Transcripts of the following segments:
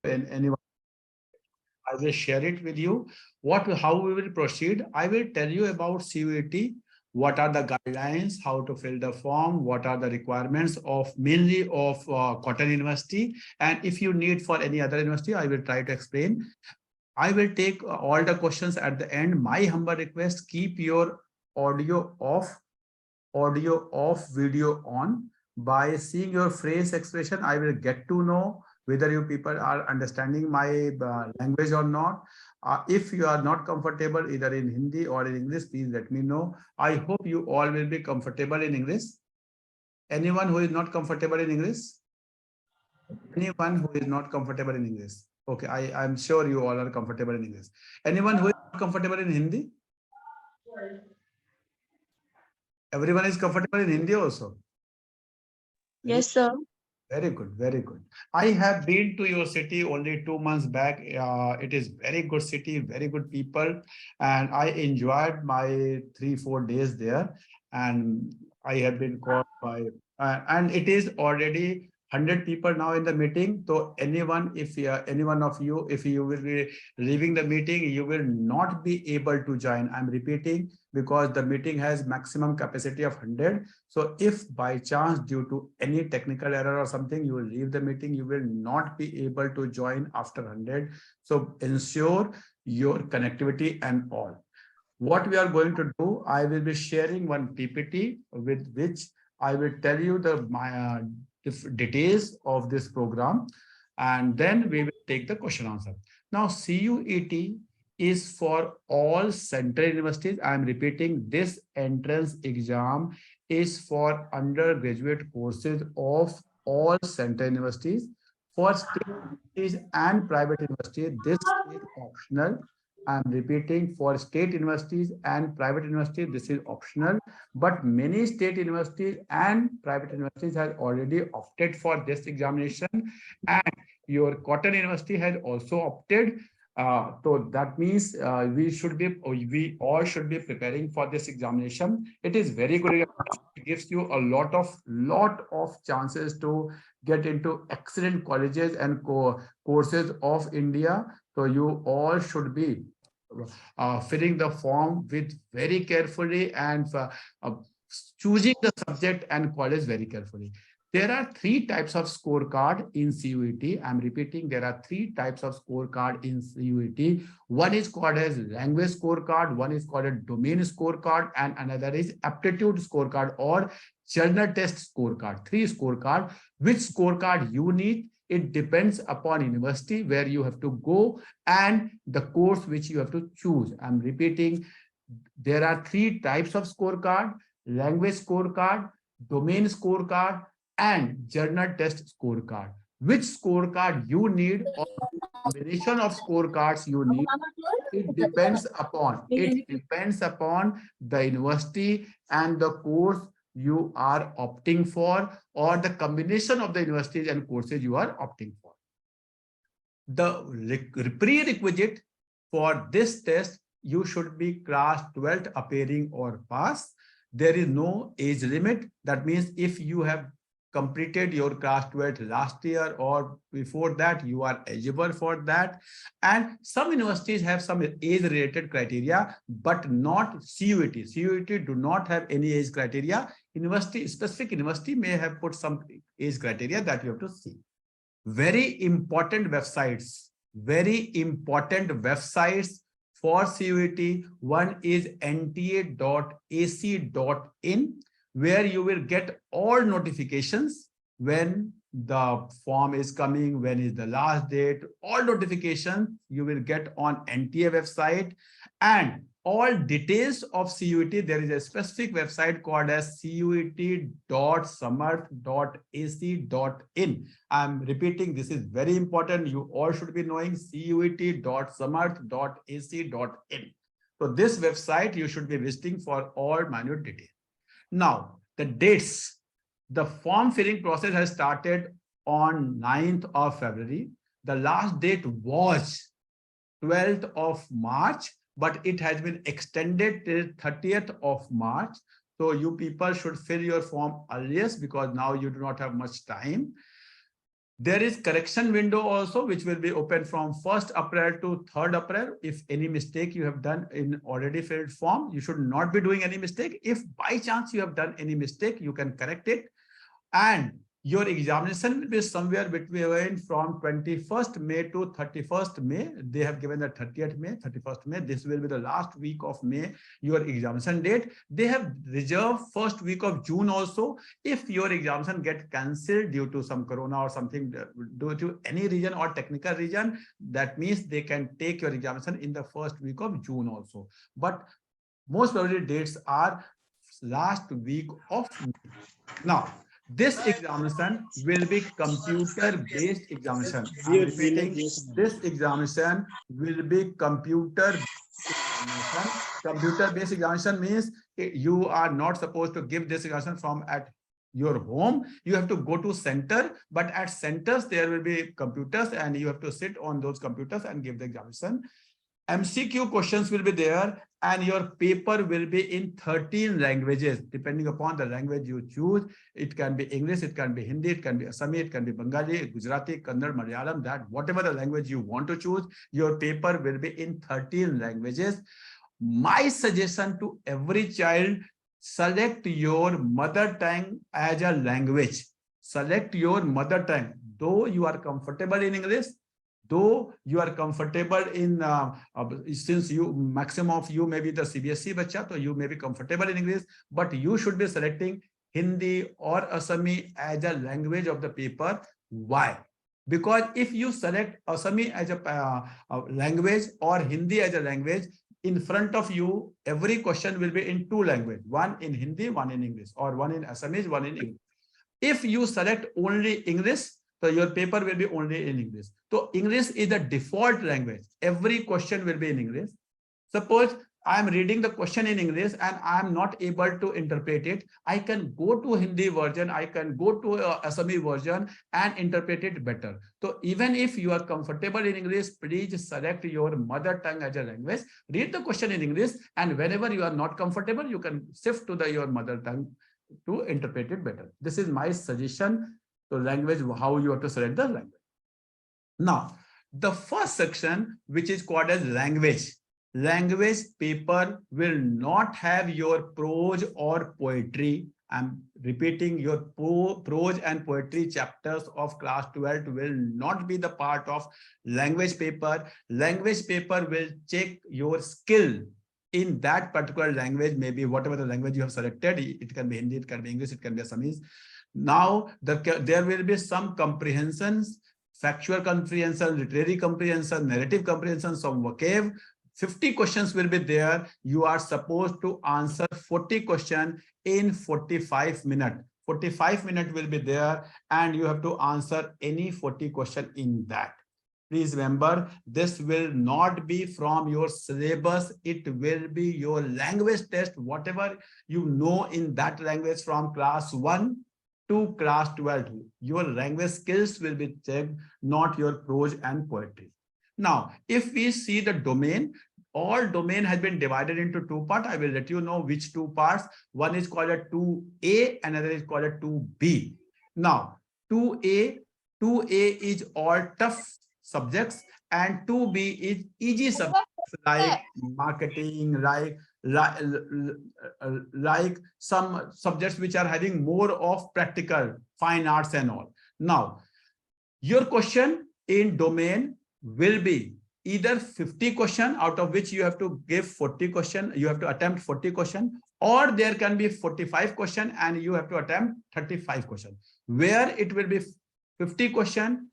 anyone, I will share it with you. How we will proceed. I will tell you about CUET, what are the guidelines, how to fill the form, what are the requirements of mainly of Cotton University. And if you need for any other university, I will try to explain. I will take all the questions at the end. My humble request, keep your audio off, video on. By seeing your phrase expression, I will get to know whether you people are understanding my language or not. If you are not comfortable either in Hindi or in English, please let me know. I hope you all will be comfortable in English. Anyone who is not comfortable in English? Anyone who is not comfortable in English? Okay, I'm sure you all are comfortable in English. Anyone who is not comfortable in Hindi? Everyone is comfortable in Hindi also? Yes, sir. Very good, very good. I have been to your city only 2 months back. It is very good city, very good people, and I enjoyed my 3-4 days there. And I have been called by, and it is already 100 people now in the meeting. So anyone, if anyone of you, if you will be leaving the meeting, you will not be able to join. I'm repeating, because the meeting has maximum capacity of 100. So if by chance due to any technical error or something, you will leave the meeting, you will not be able to join after 100. So ensure your connectivity and all. What we are going to do, I will be sharing one PPT with which I will tell you the details of this program, and then we will take the question answer. Now, CUET is for all central universities. I am repeating, this entrance exam is for undergraduate courses of all central universities. For state universities and private universities, this is optional. I'm repeating, for state universities and private universities, this is optional, but many state universities and private universities have already opted for this examination, and your Cotton University has also opted. So that means we all should be preparing for this examination. It is very good. It gives you a lot of chances to get into excellent colleges and courses of India. So you all should be filling the form with very carefully, and choosing the subject and college very carefully. There are 3 types of scorecard in CUET. I'm repeating, there are 3 types of scorecard in CUET. One is called as language scorecard, one is called a domain scorecard, and another is aptitude scorecard or journal test scorecard. 3 scorecard. Which scorecard you need, it depends upon university where you have to go and the course which you have to choose. I'm repeating, there are 3 types of scorecard: language scorecard, domain scorecard, and journal test scorecard. Which scorecard you need, or combination of scorecards you need, it depends upon the university and the course you are opting for, or the combination of the universities and courses you are opting for. The prerequisite for this test, you should be class 12th appearing or pass. There is no age limit. That means if you have completed your class 12th last year or before that, you are eligible for that. And some universities have some age related criteria, but not CUET. CUET do not have any age criteria. Specific university may have put some age criteria that you have to see. Very important websites for CUET. One is nta.ac.in, where you will get all notifications when the form is coming, when is the last date, all notifications you will get on NTA website. And all details of CUET, there is a specific website called as cuet.samarth.ac.in. I'm repeating, this is very important. You all should be knowing cuet.samarth.ac.in. So this website you should be visiting for all minute details. Now, the dates. The form filling process has started on 9th of February. The last date was 12th of March, but it has been extended till 30th of March. So you people should fill your form earliest, because now you do not have much time. There is correction window also, which will be open from 1st April to 3rd April. If any mistake you have done in already filled form, you should not be doing any mistake. If by chance you have done any mistake, you can correct it. And your examination will be somewhere between from 21st May to 31st May. They have given the 30th May, 31st May. This will be the last week of May, your examination date. They have reserved first week of June also. If your examination get cancelled due to some corona or something, due to any reason or technical reason, that means they can take your examination in the first week of June also. But most probably dates are last week of May. Now, this examination will be computer-based examination. I'm repeating, this examination will be computer-based examination. Computer-based examination means you are not supposed to give this examination from at your home. You have to go to center, but at centers there will be computers and you have to sit on those computers and give the examination. MCQ questions will be there and your paper will be in 13 languages, depending upon the language you choose. It can be English, it can be Hindi, it can be Assami, it can be Bengali, Gujarati, Kannada, Malayalam, that whatever the language you want to choose, your paper will be in 13 languages. My suggestion to every child, select your mother tongue as a language. Select your mother tongue. Though you are comfortable in English, though you are comfortable in since you maximum of you may be the CBSE bacha, so you may be comfortable in English, but you should be selecting Hindi or Assami as a language of the paper. Why? Because if you select Assami as a language or Hindi as a language, in front of you every question will be in two languages, one in Hindi, one in English, or one in Assamese, one in English. If you select only English, so your paper will be only in English. So English is the default language. Every question will be in English. Suppose I am reading the question in English and I am not able to interpret it. I can go to Hindi version, I can go to Assami version and interpret it better. So even if you are comfortable in English, please select your mother tongue as a language. Read the question in English, and whenever you are not comfortable, you can shift to your mother tongue to interpret it better. This is my suggestion to language, how you have to select the language. Now, the first section, which is called as language. Language paper will not have your prose or poetry. I'm repeating, your prose and poetry chapters of class 12 will not be the part of language paper. Language paper will check your skill in that particular language, maybe whatever the language you have selected. It can be Hindi, it can be English, it can be Assamese. Now, there will be some comprehensions, factual comprehension, literary comprehension, narrative comprehension, some vocab. 50 questions will be there. You are supposed to answer 40 questions in 45 minutes. 45 minutes will be there, and you have to answer any 40 questions in that. Please remember, this will not be from your syllabus. It will be your language test, whatever you know in that language from class 1 to class 12. Your language skills will be checked, not your prose and poetry. Now, if we see the domain, all domain has been divided into two parts. I will let you know which two parts. One is called a 2A, another is called a 2B. Now, 2A is all tough subjects, and 2B is easy subjects like marketing, like some subjects which are having more of practical, fine arts and all. Now, your question in domain will be either 50 question, out of which you have to give 40 question, you have to attempt 40 question, or there can be 45 question and you have to attempt 35 question. Where it will be 50 question,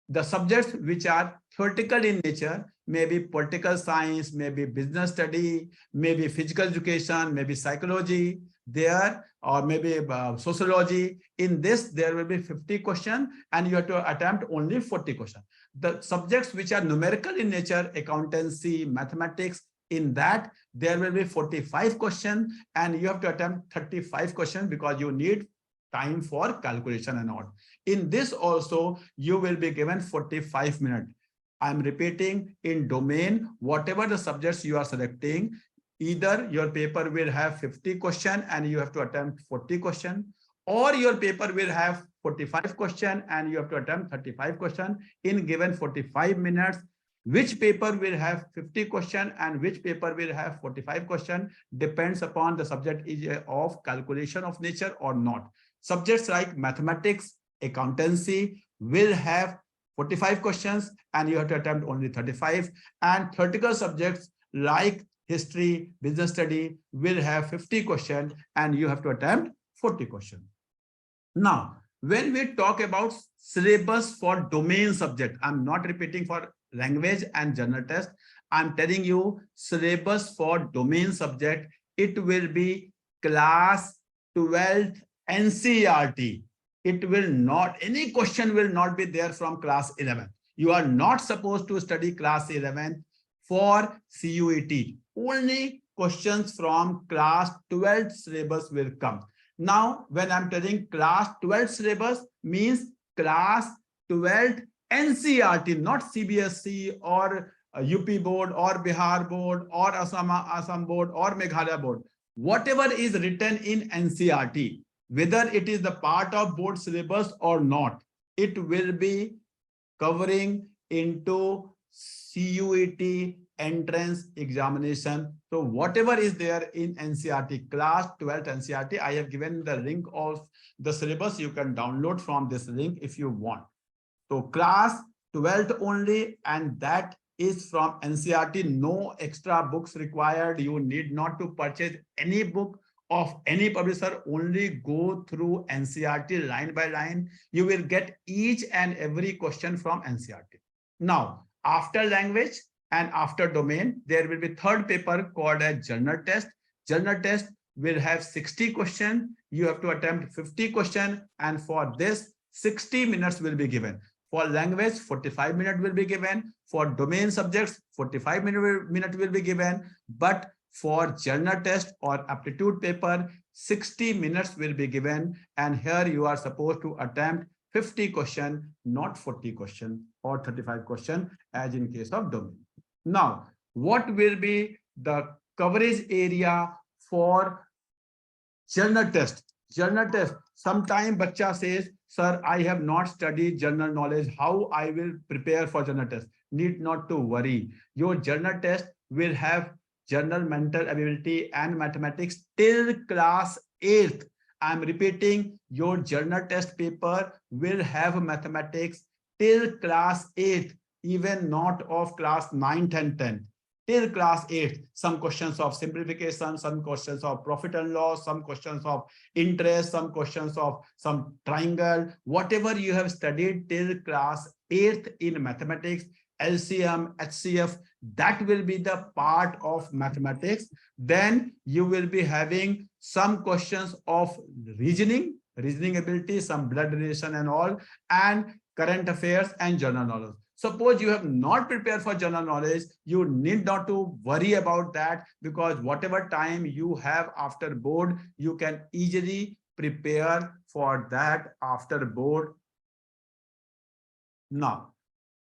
the subjects which are theoretical in nature, maybe political science, maybe business study, maybe physical education, maybe psychology there, or maybe sociology. In this, there will be 50 questions and you have to attempt only 40 questions. The subjects which are numerical in nature, accountancy, mathematics, in that there will be 45 questions and you have to attempt 35 questions because you need time for calculation and all. In this also, you will be given 45 minutes. I'm repeating, in domain, whatever the subjects you are selecting, either your paper will have 50 questions and you have to attempt 40 questions, or your paper will have 45 question and you have to attempt 35 question in given 45 minutes. Which paper will have 50 question and which paper will have 45 question depends upon the subject is of calculation of nature or not. Subjects like mathematics, accountancy will have 45 questions and you have to attempt only 35, and theoretical subjects like history, business study will have 50 questions and you have to attempt 40 questions. Now, when we talk about syllabus for domain subject, I'm not repeating for language and general test. I'm telling you syllabus for domain subject, it will be class 12th NCERT. It will not, any question will not be there from class 11. You are not supposed to study class 11 for CUET. Only questions from class 12th syllabus will come. Now, when I'm telling class 12 syllabus means class 12 NCERT, not CBSE or UP board or Bihar board or Assam board or Meghalaya board. Whatever is written in NCERT, whether it is the part of board syllabus or not, it will be covering into CUET entrance examination. So whatever is there in NCERT, class 12 NCERT, I have given the link of the syllabus. You can download from this link if you want. So class 12 only, and that is from NCERT. No extra books required. You need not to purchase any book of any publisher. Only go through NCERT line by line. You will get each and every question from NCERT. Now, after language and after domain, there will be third paper called a general test. General test will have 60 questions. You have to attempt 50 questions, and for this 60 minutes will be given. For language, 45 minutes will be given. For domain subjects, 45 minutes will be given. But for general test or aptitude paper, 60 minutes will be given. And here you are supposed to attempt 50 questions, not 40 questions or 35 questions as in case of domain. Now, what will be the coverage area for general test? General test, sometime bacha says, sir, I have not studied general knowledge. How I will prepare for general test? Need not to worry. Your general test will have general mental ability and mathematics till class 8th. I'm repeating, your general test paper will have mathematics till class 8th, even not of class 9, 10, 10. Till class 8, some questions of simplification, some questions of profit and loss, some questions of interest, some questions of some triangle, whatever you have studied till class 8th in mathematics, LCM, HCF, that will be the part of mathematics. Then you will be having some questions of reasoning ability, some blood relation and all, and current affairs and general knowledge. Suppose you have not prepared for general knowledge, you need not to worry about that, because whatever time you have after board, you can easily prepare for that after board. Now,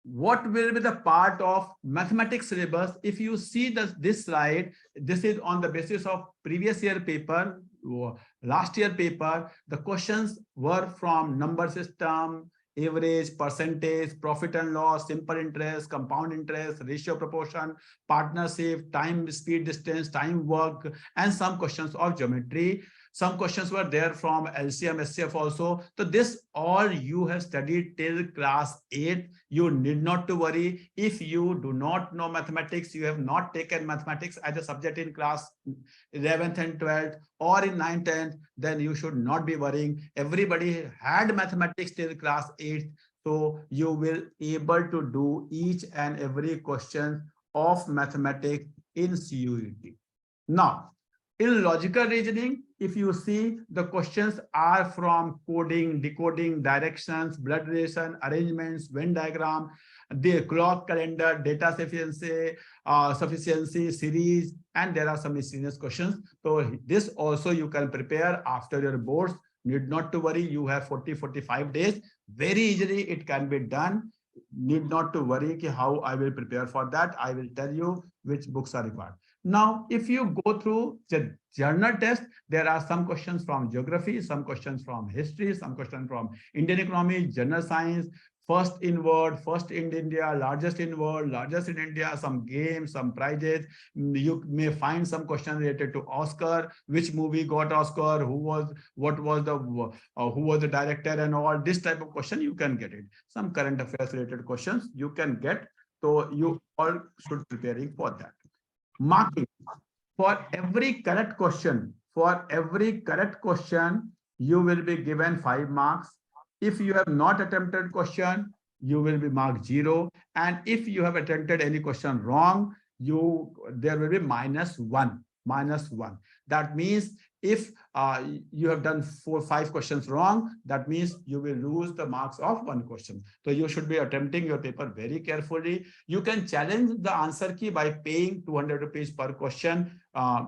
what will be the part of mathematics syllabus? If you see this slide, this is on the basis of previous year paper, last year paper. The questions were from number system, average, percentage, profit and loss, simple interest, compound interest, ratio proportion, partnership, time, speed, distance, time, work, and some questions of geometry. Some questions were there from LCM, SCF also. So this all you have studied till class 8. You need not to worry. If you do not know mathematics, you have not taken mathematics as a subject in class 11th and 12th or in 9th, 10th, then you should not be worrying. Everybody had mathematics till class 8th. So you will able to do each and every question of mathematics in CUET. Now, in logical reasoning, if you see, the questions are from coding, decoding, directions, blood relation, arrangements, Venn diagram, the clock calendar, data sufficiency, series, and there are some miscellaneous questions. So this also you can prepare after your boards. Need not to worry. You have 40-45 days. Very easily it can be done. need not to worry how I will prepare for that. I will tell you which books are required. Now, if you go through the journal test, there are some questions from geography, some questions from history, some questions from Indian economy, general science, first in world, first in India, largest in world, largest in India, some games, some prizes. You may find some questions related to Oscar, which movie got Oscar, what was the, who was the director and all. This type of question you can get it. Some current affairs related questions you can get. So you all should preparing for that. Marking for every correct question. For every correct question, you will be given 5 marks. If you have not attempted question, you will be marked 0. And if you have attempted any question wrong, there will be -1. -1. That means if you have done 4-5 questions wrong, that means you will lose the marks of 1 question. So you should be attempting your paper very carefully. You can challenge the answer key by paying 200 rupees per question.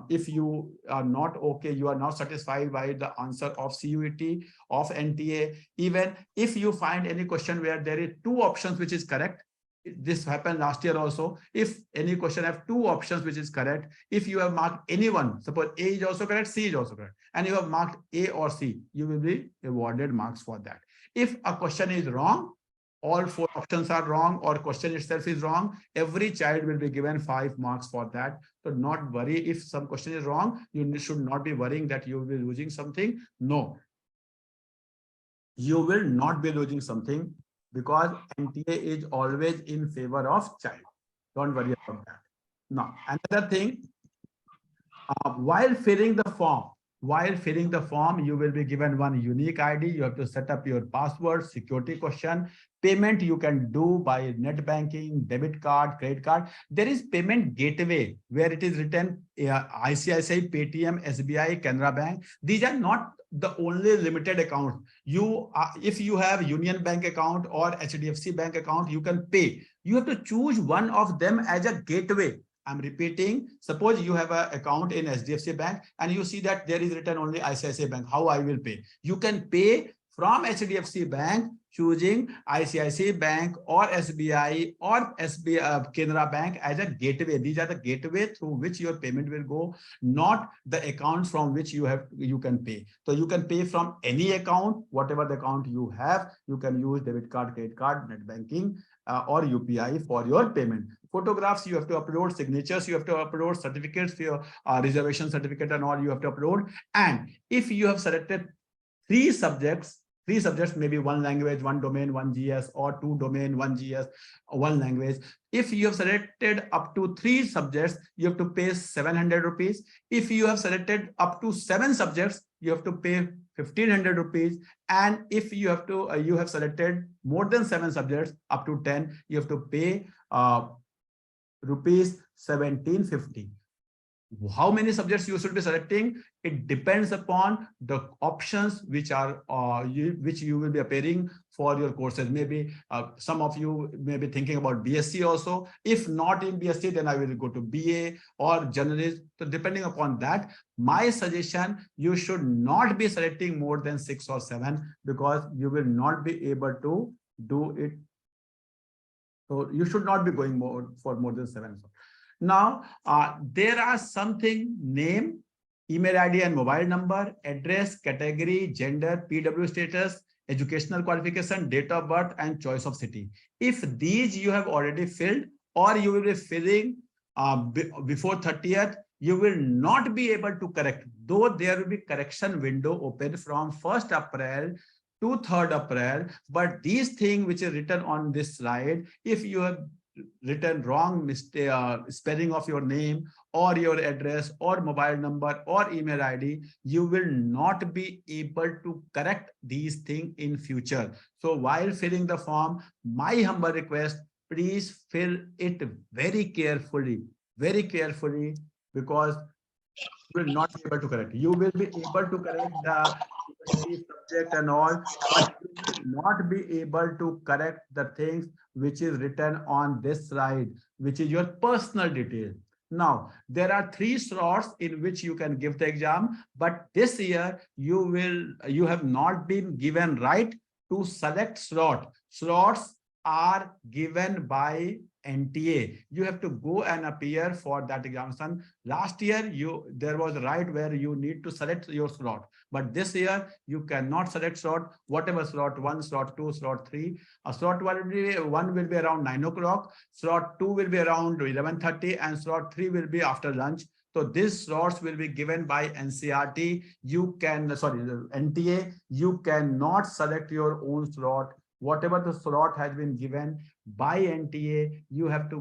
If you are not okay, you are not satisfied by the answer of CUET, of NTA, even if you find any question where there is 2 options which is correct, this happened last year also. If any question have 2 options which is correct, if you have marked any one, suppose A is also correct, C is also correct, and you have marked A or C, you will be awarded marks for that. If a question is wrong, all 4 options are wrong, or question itself is wrong, every child will be given 5 marks for that. So not worry if some question is wrong. You should not be worrying that you will be losing something. No, you will not be losing something, because NTA is always in favor of child. Don't worry about that. Now, another thing, while filling the form, you will be given one unique ID. You have to set up your password, security question. Payment you can do by net banking, debit card, credit card. There is payment gateway where it is written ICICI, Paytm, SBI, Canara Bank. These are not the only limited account. If you have Union Bank account or HDFC Bank account, you can pay. You have to choose one of them as a gateway. I'm repeating, suppose you have an account in HDFC Bank and you see that there is written only ICICI Bank. How I will pay? You can pay from HDFC Bank choosing ICICI Bank or SBI or Canara Bank as a gateway. These are the gateway through which your payment will go, not the accounts from which you can pay. So you can pay from any account, whatever the account you have. You can use debit card, credit card, net banking, or UPI for your payment. Photographs you have to upload, signatures you have to upload, certificates, your reservation certificate and all you have to upload. And if you have selected 3 subjects, maybe 1 language, 1 domain, 1 GS, or 2 domain, 1 GS, 1 language. If you have selected up to 3 subjects, you have to pay 700 rupees. If you have selected up to 7 subjects, you have to pay 1500 rupees. And if you have selected more than 7 subjects, up to 10, you have to pay rupees 1750. How many subjects you should be selecting? It depends upon the options which you will be appearing for your courses. Maybe some of you may be thinking about BSc also. If not in BSc, then I will go to BA or journalist. So depending upon that, my suggestion, you should not be selecting more than 6 or 7, because you will not be able to do it. So you should not be going for more than 7. Now, there are something: name, email ID and mobile number, address, category, gender, PW status, educational qualification, date of birth, and choice of city. If these you have already filled, or you will be filling before 30th, you will not be able to correct, though there will be correction window open from 1st April to 3rd April. But these things which is written on this slide, if you have written wrong spelling of your name or your address or mobile number or email ID, you will not be able to correct these things in future. So while filling the form, my humble request, please fill it very carefully, because you will not be able to correct. You will be able to correct the subject and all, but you will not be able to correct the things which is written on this slide, which is your personal detail. Now, there are 3 slots in which you can give the exam, but this year you have not been given right to select slots. are given by NTA. You have to go and appear for that examination. Last year, there was a right where you need to select your slot. But this year, you cannot select slot, whatever slot, 1, slot 2, slot 3. A slot 1 will be around 9 o'clock. Slot 2 will be around 11:30 and slot 3 will be after lunch. So these slots will be given by NCRT. NTA. You cannot select your own slot. Whatever the slot has been given by NTA, you have to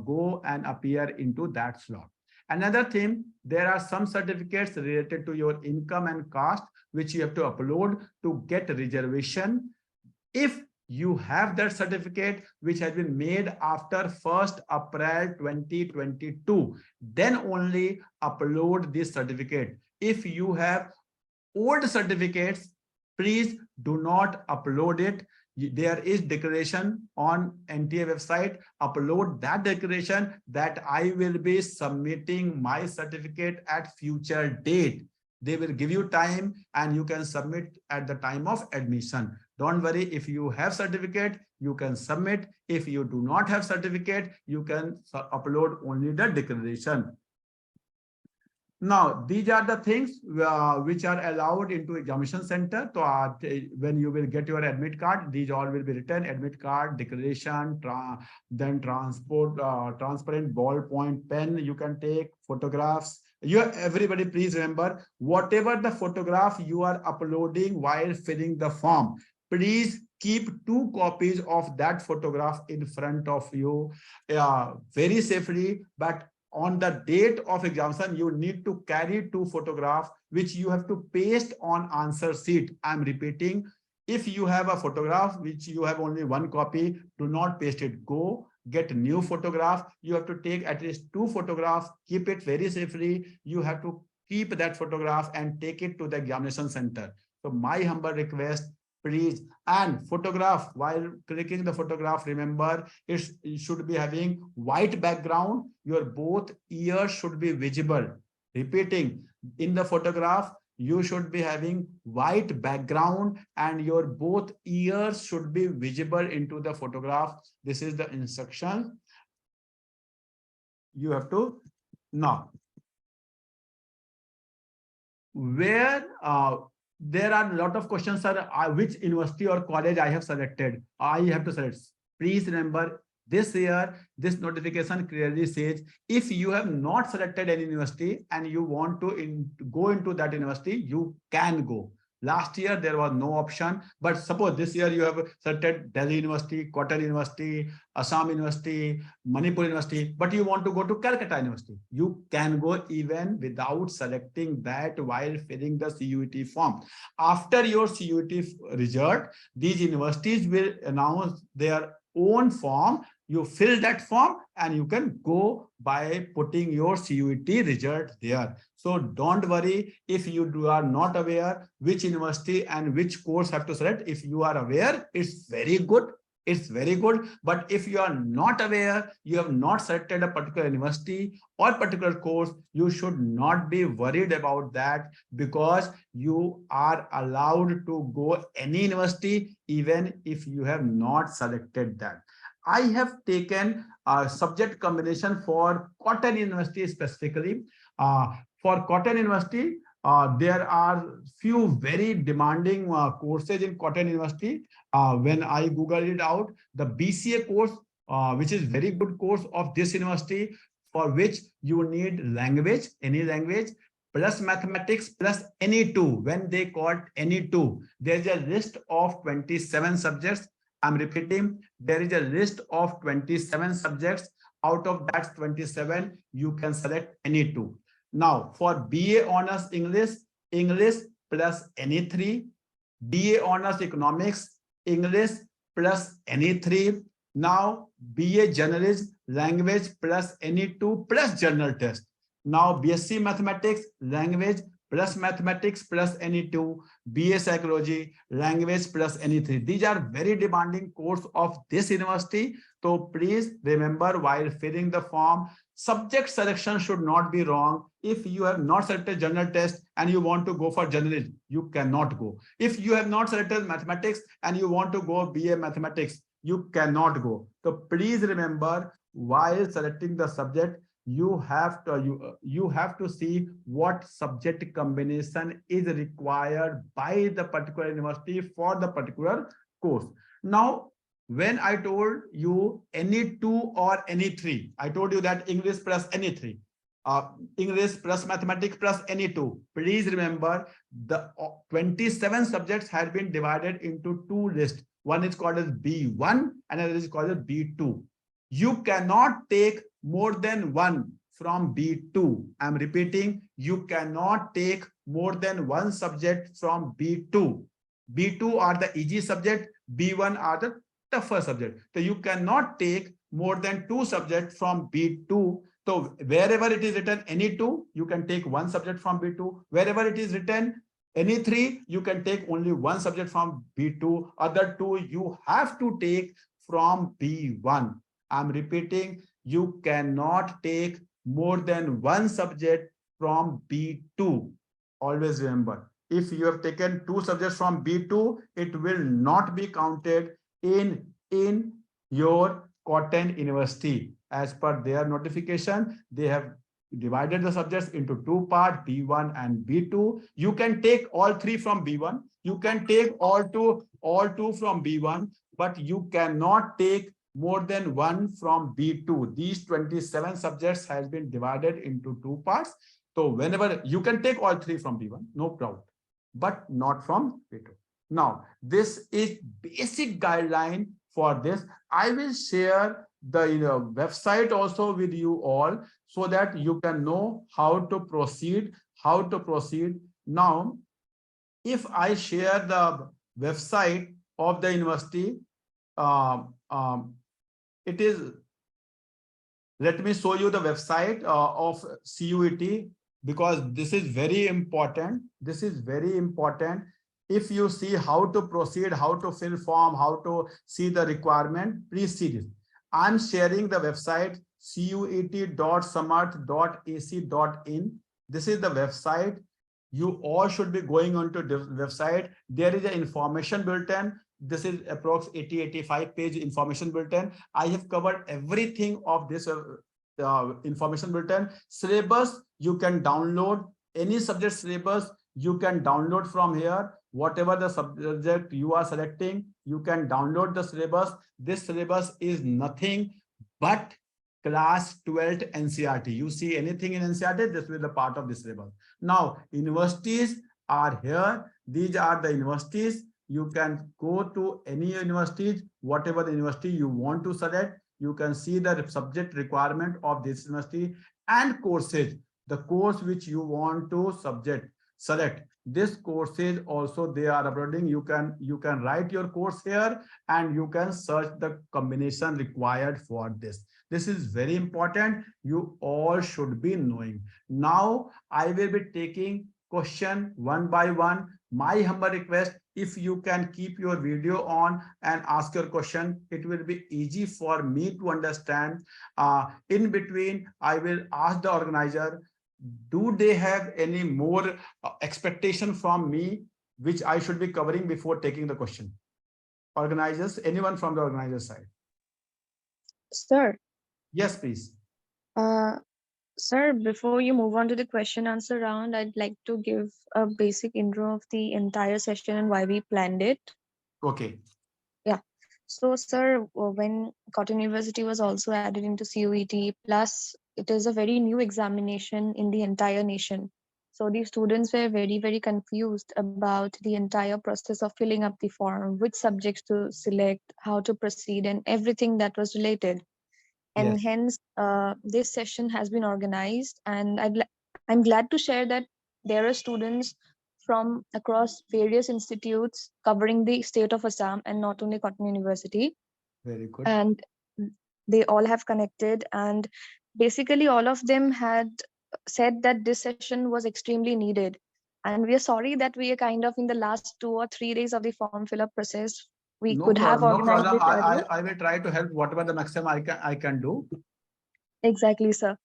go and appear into that slot. Another thing, there are some certificates related to your income and caste, which you have to upload to get reservation. If you have that certificate which has been made after 1st April 2022, then only upload this certificate. If you have old certificates, please do not upload it. There is declaration on NTA website. Upload that declaration that I will be submitting my certificate at future date. They will give you time and you can submit at the time of admission. Don't worry, if you have certificate, you can submit. If you do not have certificate, you can upload only the declaration. Now, these are the things which are allowed into examination center. So when you will get your admit card, these all will be written: admit card, declaration, then transparent ballpoint pen you can take, photographs. Everybody please remember, whatever the photograph you are uploading while filling the form, please keep 2 copies of that photograph in front of you very safely. But on the date of examination, you need to carry 2 photographs, which you have to paste on answer sheet. I'm repeating, if you have a photograph which you have only 1 copy, do not paste it. Go get a new photograph. You have to take at least 2 photographs, keep it very safely. You have to keep that photograph and take it to the examination center. So my humble request, please. And photograph, while clicking the photograph, remember it should be having white background. Your both ears should be visible. Repeating, in the photograph, you should be having white background and your both ears should be visible into the photograph. This is the instruction. You have to now. Where there are a lot of questions, sir, which university or college I have selected. I have to select. Please remember, this year, this notification clearly says, if you have not selected any university and you want to go into that university, you can go. Last year, there was no option. But suppose this year you have selected Delhi University, Cotton University, Assam University, Manipur University, but you want to go to Calcutta University. You can go even without selecting that while filling the CUET form. After your CUET result, these universities will announce their own form. You fill that form and you can go by putting your CUET result there. So don't worry if you are not aware which university and which course have to select. If you are aware, it's very good. It's very good. But if you are not aware, you have not selected a particular university or particular course, you should not be worried about that, because you are allowed to go any university even if you have not selected that. I have taken a subject combination for Cotton University specifically. For Cotton University, there are few very demanding courses in Cotton University. When I Googled it out, the BCA course, which is very good course of this university, for which you need language, any language, plus mathematics, plus any 2. When they call any 2, there's a list of 27 subjects. I'm repeating, there is a list of 27 subjects. Out of that 27, you can select any 2. Now, for BA Honors English, English plus any 3. BA Honors Economics, English plus any 3. Now, BA Journalism, Language plus any 2 plus Journal Test. Now, BSc Mathematics, Language plus mathematics plus any 2, BA Psychology, language plus any 3. These are very demanding course of this university. So please remember, while filling the form, subject selection should not be wrong. If you have not selected general test and you want to go for journalism, you cannot go. If you have not selected mathematics and you want to go BA Mathematics, you cannot go. So please remember, while selecting the subject, you have to see what subject combination is required by the particular university for the particular course. Now, when I told you any two or any three, I told you that English plus any three, English plus mathematics plus any two. Please remember, the 27 subjects had been divided into two lists. One is called as B1 and another is called as B2. You cannot take more than one from B2. I'm repeating, you cannot take more than one subject from B2. B2 are the easy subject, B1 are the tougher subject. So you cannot take more than two subjects from B2. So wherever it is written any two, you can take one subject from B2. Wherever it is written any three, you can take only one subject from B2. Other two, you have to take from B1. I'm repeating, you cannot take more than one subject from B2. Always remember, if you have taken two subjects from B2, it will not be counted in your Cotton University. As per their notification, they have divided the subjects into two parts, B1 and B2. You can take all three from B1. You can take all two from B1, but you cannot take more than one from B2. These 27 subjects has been divided into two parts. So whenever you can take all three from B1, no problem, but not from B2. Now, this is basic guideline for this. I will share the website also with you all so that you can know how to proceed. Now, if I share the website of the university, it is, let me show you the website of CUET, because this is very important. This is very important. If you see how to proceed, how to fill form, how to see the requirement, please see this. I'm sharing the website cuet.samarth.ac.in. This is the website. You all should be going onto the website. There is an information bulletin. This is approx 85 page information bulletin. I have covered everything of this information bulletin. Syllabus, you can download any subject syllabus. You can download from here. Whatever the subject you are selecting, you can download the syllabus. This syllabus is nothing but class 12 NCERT. You see anything in NCERT, this will be the part of this syllabus. Now, universities are here. These are the universities. You can go to any universities, whatever the university you want to select. You can see the subject requirement of this university and courses, the course which you want to select. This courses also they are uploading. You can write your course here and you can search the combination required for this. This is very important. You all should be knowing. Now I will be taking question one by one. My humble request, if you can keep your video on and ask your question, it will be easy for me to understand. In between, I will ask the organizer, do they have any more expectation from me, which I should be covering before taking the question? Organizers, anyone from the organizer side? Sir, Yes, please. uh, sir, before you move on to the question answer round, I'd like to give a basic intro of the entire session and why we planned it. Okay. Yeah. So, sir, when Cotton University was also added into CUET, plus it is a very new examination in the entire nation. So the students were very, very confused about the entire process of filling up the form, which subjects to select, how to proceed, and everything that was related. And Yes. hence, this session has been organized, and I'm glad to share that there are students from across various institutes covering the state of Assam and not only Cotton University. Very good. And they all have connected, and basically all of them had said that this session was extremely needed. And we are sorry that we are kind of in the last 2 or 3 days of the form fill up process. We No could have problem. No organized problem. it earlier. I will try to help whatever the maximum I can do. Exactly, sir.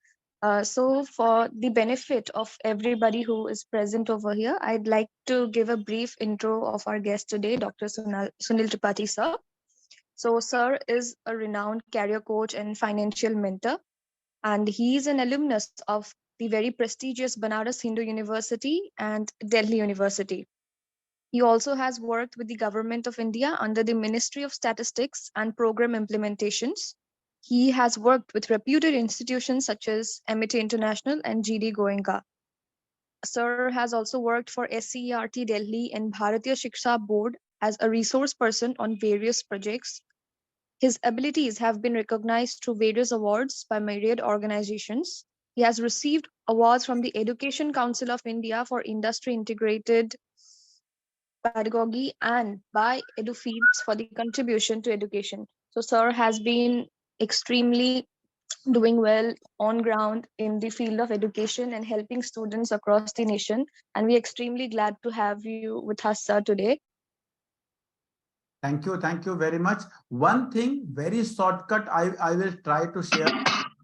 So, for the benefit of everybody who is present over here, I'd like to give a brief intro of our guest today, Dr. Sunil Tripathi, sir. So, Sir is a renowned career coach and financial mentor, and he is an alumnus of the very prestigious Banaras Hindu University and Delhi University. He also has worked with the Government of India under the Ministry of Statistics and Program Implementations. He has worked with reputed institutions such as MIT International and GD Goenka. Sir has also worked for SCERT Delhi and Bharatiya Shiksha Board as a resource person on various projects. His abilities have been recognized through various awards by myriad organizations. He has received awards from the Education Council of India for industry integrated pedagogy and by EduFeeds for the contribution to education. So, Sir has been extremely doing well on ground in the field of education and helping students across the nation. And we're extremely glad to have you with us, sir, today. Thank you very much. One thing, very shortcut, I will try to share.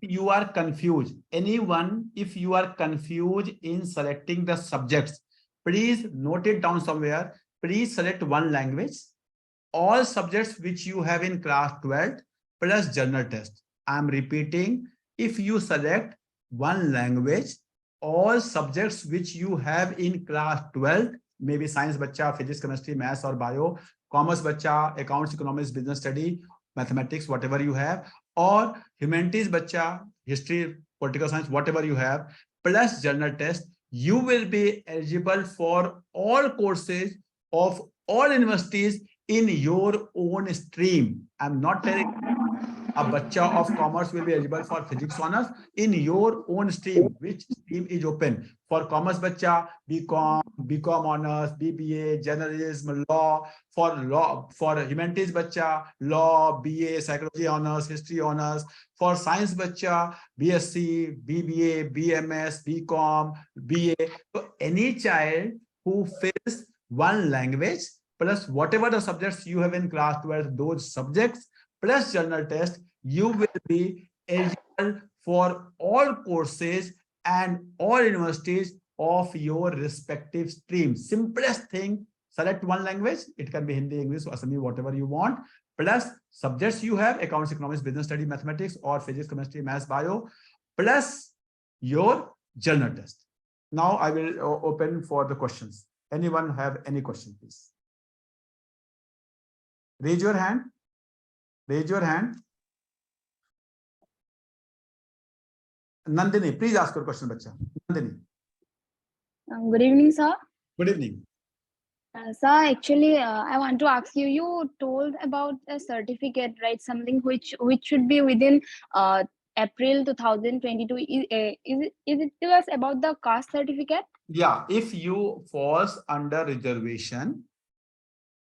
You are confused. Anyone, if you are confused in selecting the subjects, please note it down somewhere. Please select one language, all subjects which you have in class 12 plus journal test. I'm repeating, if you select one language, all subjects which you have in class 12, maybe science bacha, physics, chemistry, maths or bio, commerce bacha, accounts, economics, business study, mathematics, whatever you have, or humanities bacha, history, political science, whatever you have, plus journal test, you will be eligible for all courses of all universities in your own stream. I'm not telling a bacha of commerce will be eligible for physics honors in your own stream. Which stream is open? For commerce bacha, BCom honors, BBA, journalism, law, for humanities bacha, law, BA, psychology honors, history honors, for science bacha, BSc, BBA, BMS, BCom, BA. So any child who fills one language plus whatever the subjects you have in class 12, those subjects plus journal test, you will be eligible for all courses and all universities of your respective stream. Simplest thing, select one language. It can be Hindi, English, Assami, whatever you want. Plus subjects you have, accounts, economics, business study, mathematics, or physics, chemistry, maths, bio, plus your journal test. Now I will open for the questions. Anyone have any question, please? Raise your hand. Raise your hand. Nandini, please ask your question, bacha. Nandini. Good evening, sir. Good evening. Sir, actually, I want to ask you. You told about a certificate, right? Something which should be within April 2022. Is it to us about the caste certificate? Yeah, if you falls under reservation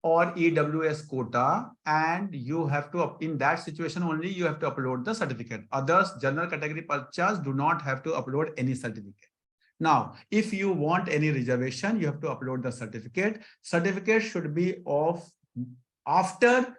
or EWS quota, and you have to, in that situation only, you have to upload the certificate. Others, general category purchase, do not have to upload any certificate. Now, if you want any reservation, you have to upload the certificate. Certificate should be of after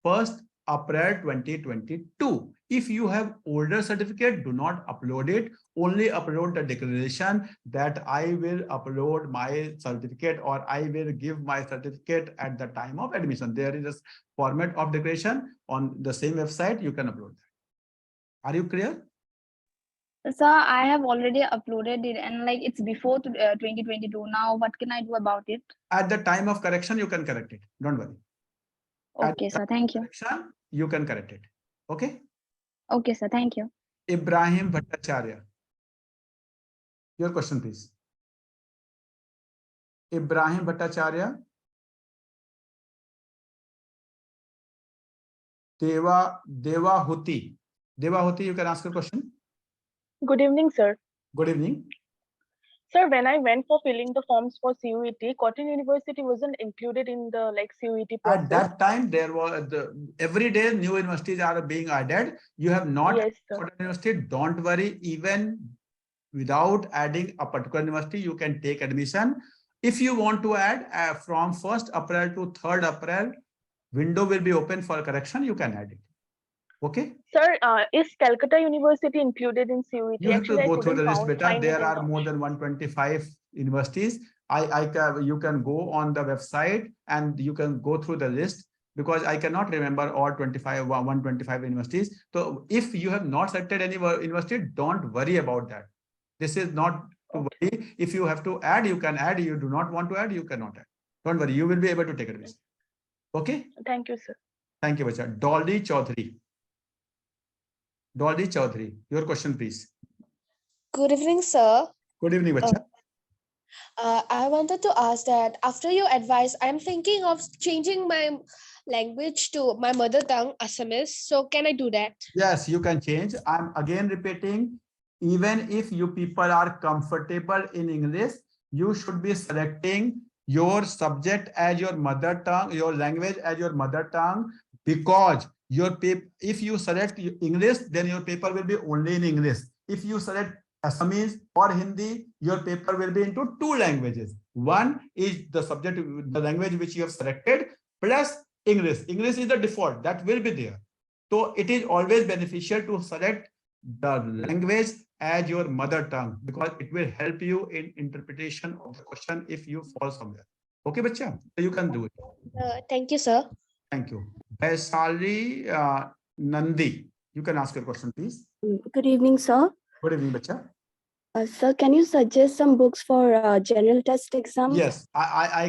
1st April 2022. If you have older certificate, do not upload it. Only upload the declaration that I will upload my certificate or I will give my certificate at the time of admission. There is a format of declaration on the same website. You can upload that. Are you clear? Sir, I have already uploaded it, and like it's before 2022. Now, what can I do about it? At the time of correction, you can correct it. Don't worry. Okay, sir. Thank you. Correction, you can correct it. Okay. Okay, sir. Thank you. Ibrahim Bhattacharya. Your question, please. Ibrahim Bhattacharya. Devahuti. Devahuti, you can ask a question. Good evening, sir. Good evening. Sir, when I went for filling the forms for CUET, Cotton University wasn't included in the CUET process. At that time, there was every day new universities are being added. You have not Yes, sir. Cotton University. Don't worry. Even without adding a particular university, you can take admission. If you want to add from 1st April to 3rd April, window will be open for correction. You can add it. Okay. Sir, is Calcutta University included in CUET? You have to Actually, go through the list, find beta. it There in are the- more than 125 universities. You can go on the website and you can go through the list. because I cannot remember all 25, 125 universities. So if you have not selected any university, don't worry about that. This is not to Okay. worry. If you have to add, you can add. You do not want to add, you cannot add. Don't worry, you will be able to take admission. Okay. Thank you, sir. Thank you, Bacha. Dolly Chaudhary. Dolly Chaudhary, your question, please. Good evening, sir. Good evening, Bacha. I wanted to ask that after your advice, I'm thinking of changing my language to my mother tongue, Assamese. So can I do that? Yes, you can change. I'm again repeating, even if you people are comfortable in English, you should be selecting your subject as your mother tongue, your language as your mother tongue, because your paper, if you select English, then your paper will be only in English. If you select Assamese or Hindi, your paper will be into two languages. One is the subject, the language which you have selected, plus English. English is the default, that will be there. So it is always beneficial to select the language as your mother tongue, because it will help you in interpretation of the question if you fall somewhere. Okay, bacha? So you can do it. Thank you, sir. Thank you. Vaishali Nandi, you can ask your question, please. Good evening, sir. Good evening, bacha. Sir, can you suggest some books for general test exam? Yes, I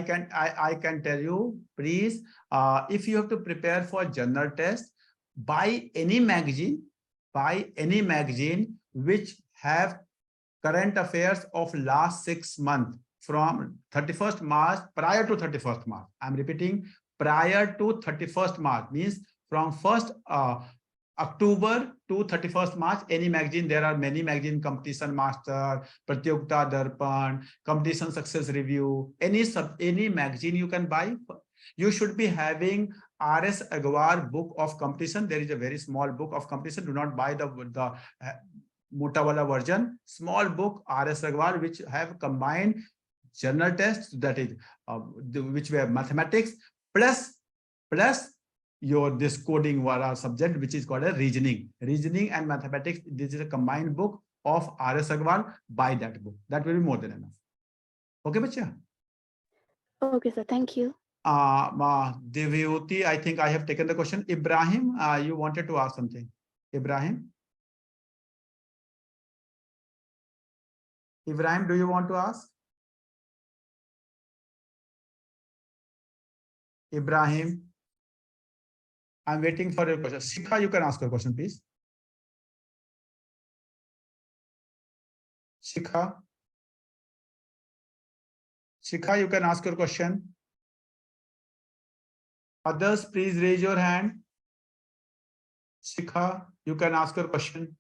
can tell you, please, if you have to prepare for general test, buy any magazine which have current affairs of last 6 months from 31st March, prior to 31st March. I'm repeating, prior to 31st March, means from 1st October to 31st March, any magazine, there are many magazine, Competition Master, Pratyogta Darpan, Competition Success Review, any magazine you can buy. You should be having R.S. Agrawal book of competition. There is a very small book of competition. Do not buy the Motawala version. Small book, R.S. Agrawal, which have combined general tests, that is, which were mathematics, plus your this coding subject, which is called a reasoning and mathematics. This is a combined book of R.S. Agrawal. Buy that book. That will be more than enough. Okay, bacha? Okay, sir. Thank you. Devyoti, I think I have taken the question. Ibrahim, you wanted to ask something. Ibrahim, do you want to ask? Ibrahim, I'm waiting for your question. Shikha, you can ask your question, please. Shikha, you can ask your question. Others, please raise your hand. Shikha, you can ask your question.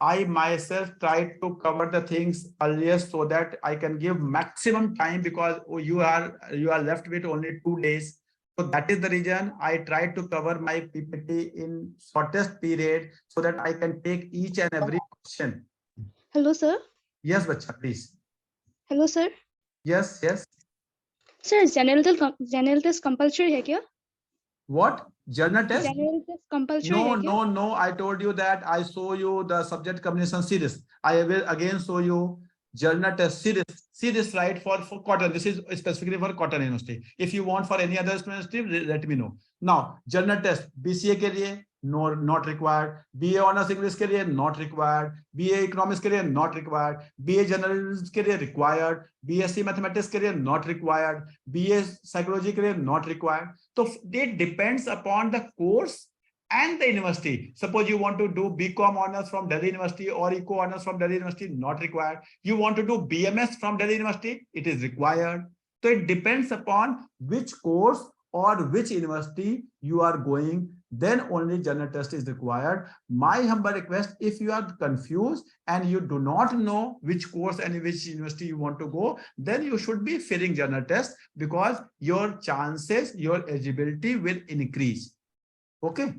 I myself tried to cover the things earlier so that I can give maximum time, because you are left with only 2 days. So that is the reason I tried to cover my PPT in shortest period so that I can take each and every question. Hello, sir. Yes, bacha, please. Hello, sir. Yes. Sir, general test compulsory hai kya? What? Journal test? General test compulsory hai kya? No. I told you that I show you the subject combination series. I will again show you journal test series. Series, right, for Cotton. This is specifically for Cotton University. If you want for any other university, let me know. Now, journal test, BCA के लिए no, not required. BA Honors English के लिए not required. BA Economics के लिए not required. BA Journalism के लिए required. BSc Mathematics के लिए not required. BA Psychology के लिए not required. So it depends upon the course and the university. Suppose you want to do BCom honors from Delhi University or Eco honors from Delhi University, not required. You want to do BMS from Delhi University, it is required. So it depends upon which course or which university you are going, then only general test is required. My humble request, if you are confused and you do not know which course and which university you want to go, then you should be filling general test, because your chances, your eligibility will increase. Okay.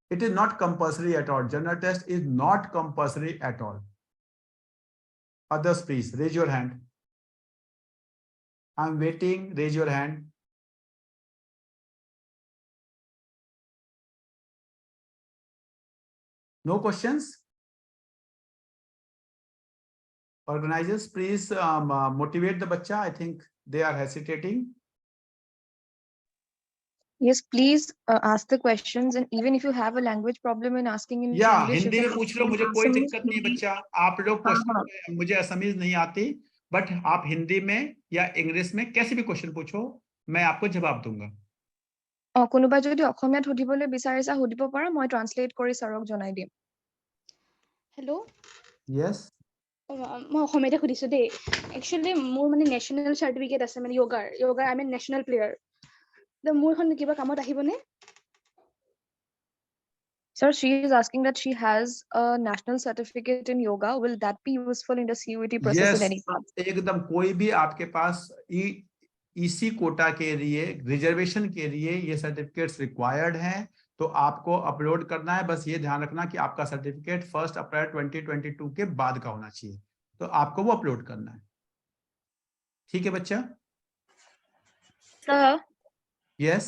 It is not compulsory at all. General test is not compulsory at all. Others, please raise your hand. I'm waiting. Raise your hand. No questions? Organizers, please motivate the bacha. I think they are hesitating. Yes, please ask the questions, and even if you have a language problem in asking in या English, you Hindi can में पूछ लो, मुझे ask कोई in दिक्कत नहीं है Hindi. बच्चा। आप लोग हाँ, क्वेश्चन, हाँ. मुझे असमीज नहीं आती, बट आप हिंदी में या इंग्लिश में कैसे भी क्वेश्चन पूछो, मैं आपको जवाब दूंगा। কোনোবাই যদি অসমীয়াত সুধিবলৈ বিচাৰিছা সুধিব পাৰা, মই ট্ৰান্সলেট কৰি ছাৰক জনাই দিম। হেল্ল', यस, মই অসমীয়াতে সুধিছো দেই। একচুৱেলি মোৰ মানে নেশ্যনেল চাৰ্টিফিকেট আছে, মানে য়োগাৰ আই এম নেশ্যনেল প্লেয়াৰ। মোৰ এখন কিবা কামত আহিবনে? Sir, she is asking that she has a national certificate in yoga. Will that be useful in the CUET process in yes, any part? एकदम। कोई भी आपके पास इसी कोटा के लिए, रिजर्वेशन के लिए ये सर्टिफिकेट्स रिक्वायर्ड हैं, तो आपको अपलोड करना है। बस ये ध्यान रखना कि आपका सर्टिफिकेट 1 अप्रैल 2022 के बाद का होना चाहिए, तो आपको वो अपलोड करना है। ठीक है बच्चा? सर यस,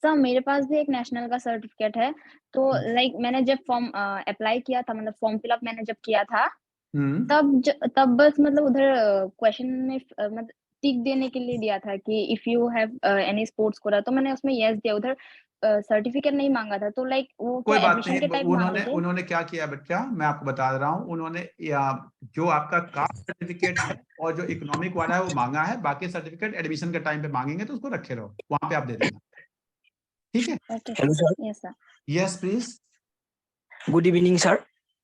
सर मेरे पास भी एक नेशनल का सर्टिफिकेट है। तो लाइक मैंने जब फॉर्म अप्लाई किया था, मतलब फॉर्म फिलअप मैंने जब किया था, तब बस मतलब उधर क्वेश्चन में मतलब टिक देने के लिए दिया था कि if you have any sports quota, तो मैंने उसमें यस दिया। उधर सर्टिफिकेट नहीं मांगा था। तो लाइक वो कोई क्या बात एडमिशन नहीं। के टाइप मांग रहे थे? उन्होंने क्या किया बच्चा, मैं आपको बता रहा हूँ। उन्होंने जो आपका कास्ट सर्टिफिकेट है और जो इकोनॉमिक वाला है वो मांगा है, बाकी सर्टिफिकेट एडमिशन के टाइम पे मांगेंगे, तो उसको रखे रहो, वहां पे आप दे देना। ठीक है? Okay Hello, sir. Yes sir. Yes please. Good evening, sir.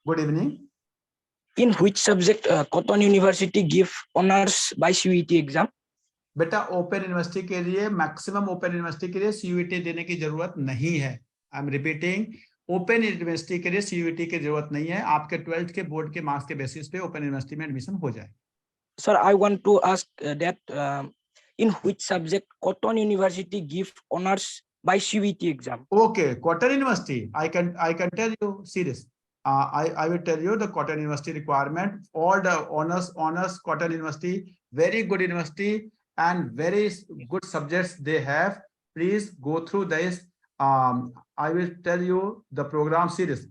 Good evening. In which subject Cotton University give honors by CUET exam? बेटा ओपन यूनिवर्सिटी के लिए, मैक्सिमम ओपन यूनिवर्सिटी के लिए सीयूईटी देने की जरूरत नहीं है। आई एम रिपीटिंग, ओपन यूनिवर्सिटी के लिए सीयूईटी की जरूरत नहीं है। आपके 12th के बोर्ड के मार्क्स के बेसिस पे ओपन यूनिवर्सिटी में एडमिशन हो जाए। Sir, I want to ask that in which subject Cotton University give honors by CUET exam? Okay, Cotton University, I can tell you, serious. I will tell you the Cotton University requirement. All the honors Cotton University, very good university and very good subjects they have. Please go through this. I will tell you the program series.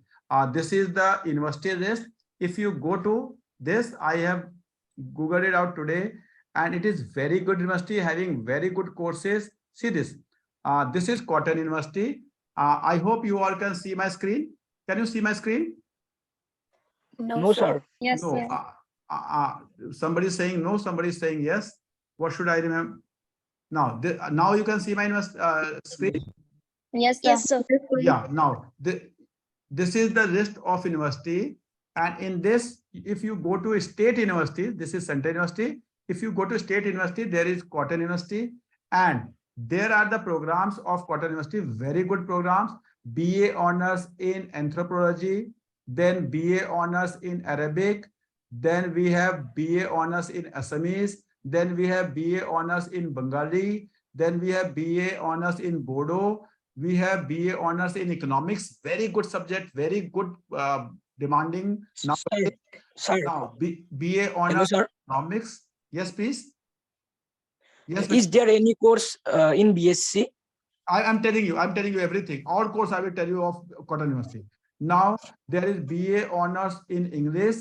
This is the university list. If you go to this, I have googled it out today, and it is very good university having very good courses. See this. This is Cotton University. I hope you all can see my screen. Can you see my screen? No, sir. Yes No. Sir. Somebody is saying no, somebody is saying yes. What should I remember? Now you can see my screen. Yes Yes, sir. sir. Yeah, now this is the list of university, and in this, if you go to a state university, this is Central University. If you go to state university, there is Cotton University, and there are the programs of Cotton University, very good programs. BA honors in anthropology, then BA honors in Arabic, then we have BA honors in Assamese, then we have BA honors in Bengali, then we have BA honors in Bodo, we have BA honors in economics, very good subject, very good demanding. Now, Sir. BA Hello, honors sir. economics. Yes, please. Yes, Is there any course in BSc? I'm telling you everything. All course I will tell you of Cotton University. Now there is BA honors in English,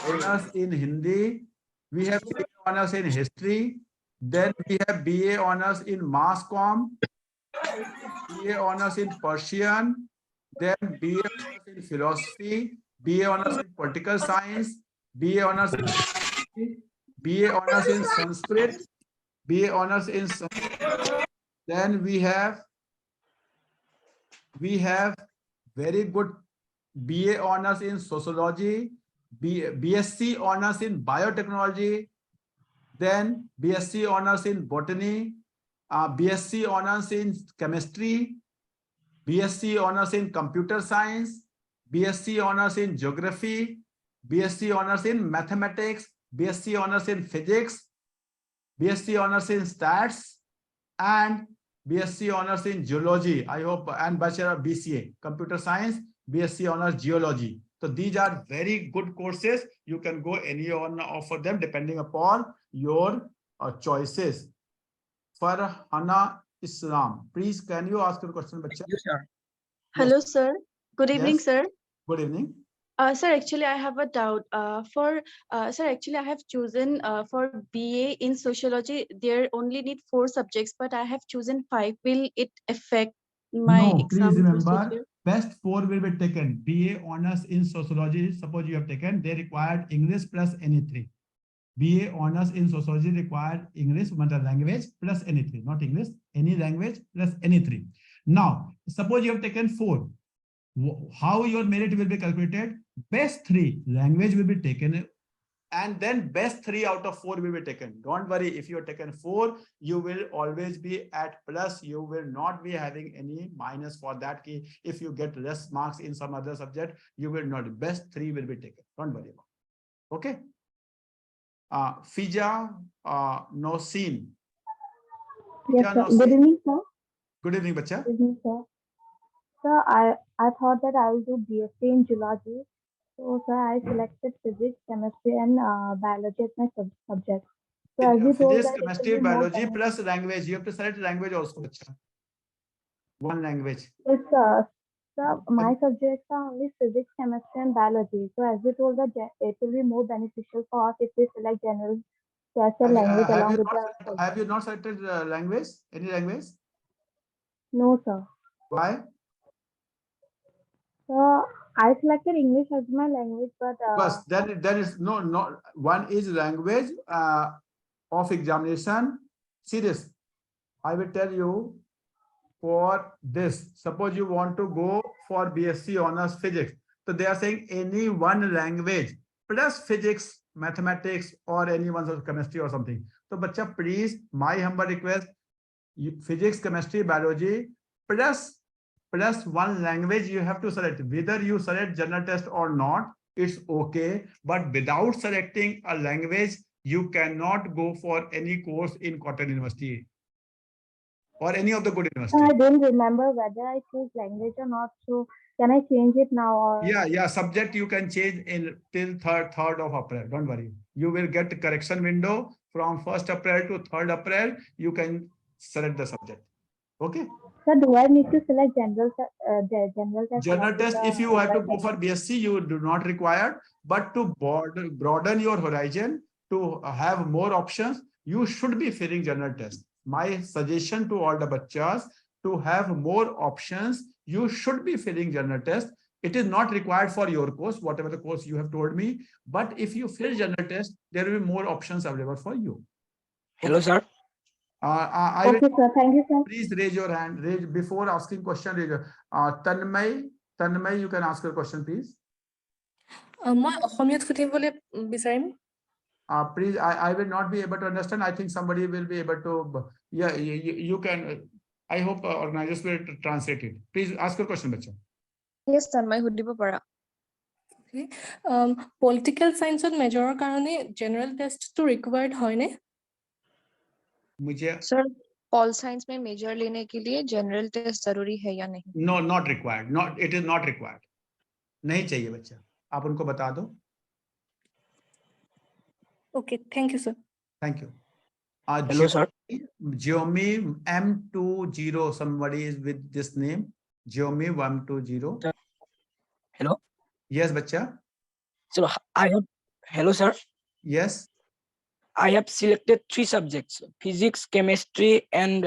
honors in Hindi. We have BA honors in history. Then we have BA honors in mass comm, BA honors in Persian, then BA honors in philosophy, BA honors in political science, BA honors in BA honors in Sanskrit, BA honors in Sanskrit. Then we have very good BA honors in sociology, BSc honors in biotechnology, then BSc honors in botany, BSc honors in chemistry, BSc honors in computer science, BSc honors in geography, BSc honors in mathematics, BSc honors in physics, BSc honors in stats, and BSc honors in geology. I hope, and Bachelor of BCA, computer science, BSc honors geology. So these are very good courses. You can go any one of them depending upon your choices. Farhana Islam, please can you ask your question, Bacha? Yes, sir. Hello, sir. Good evening, Yes. sir. Good evening. Sir, actually, I have a doubt. Sir, actually, I have chosen for BA in sociology. There only need 4 subjects, but I have chosen 5. Will it affect my No, please exam remember, procedure? best 4 will be taken. BA honors in sociology, suppose you have taken, they required English plus any 3. BA honors in sociology required English, matter language plus any 3, not English, any language plus any 3. Now, suppose you have taken 4. How your merit will be calculated? Best 3 language will be taken, and then best 3 out of 4 will be taken. Don't worry, if you have taken 4, you will always be at plus. You will not be having any minus for that key. If you get less marks in some other subject, you will not. Best 3 will be taken. Don't worry about it. Okay. Fija Nosin. Yes, sir. Good evening, sir. Good evening, bacha. Good evening, sir. Sir, I thought that I will do BSc in geology. So, sir, I selected physics, chemistry, and biology as my subject. So, as you told Physics, that it chemistry, will be more biology plus language. You have to select language also, bacha. One language. Yes, sir. Sir, my subjects are only physics, chemistry, and biology. So, as you told that it will be more beneficial for us if we select general test and language along with the. Have you not selected language? Any language? No, sir. Why? So, I selected English as my language, but Because then there is no one is language of examination. Serious. I will tell you for this. Suppose you want to go for BSc honors physics. So they are saying any one language plus physics, mathematics, or anyone's chemistry or something. So, bacha, please, my humble request, physics, chemistry, biology, plus one language you have to select. Whether you select general test or not, it's okay. But without selecting a language, you cannot go for any course in Cotton University or any of the good university. I don't remember whether I choose language or not. So can I change it now? Or Yeah. Subject you can change in till 3rd of April. Don't worry. You will get the correction window from 1st April to 3rd April. You can select the subject. Okay. So do I need to select general test? General test, if you have to go for BSc, you do not require, but to broaden your horizon, to have more options, you should be filling general test. My suggestion to all the bachas, to have more options, you should be filling general test. It is not required for your course, whatever the course you have told me, but if you fill general test, there will be more options available for you. Hello, sir. Okay, sir. Thank you, sir. Please raise your hand. Raise before asking question. Raise your, Tanmay, you can ask your question, please. মই অসমীয়াত সুধিবলৈ বিচাৰিম Please, I will not be able to understand. I think somebody will be able to. Yeah, you can. I hope organizers will translate it. Please ask your question, bacha. Yes, Tanmay, সুধিব পাৰা. Political সায়েন্সত মেজৰৰ কাৰণে general টেষ্টটো ৰিকোয়াৰ্ড হয়নে मुझे sir pol science में major लेने के लिए जनरल टेस्ट जरूरी है या नहीं? No, not required. It is not required. नहीं चाहिए बच्चा. आप उनको बता दो. Okay, thank you, sir. Thank you. Hello, sir. Geomi M20. Somebody is with this name. Geomi 120. Hello. Yes, bacha. So I have. Hello, sir. Yes. I have selected 3 subjects: physics, chemistry, and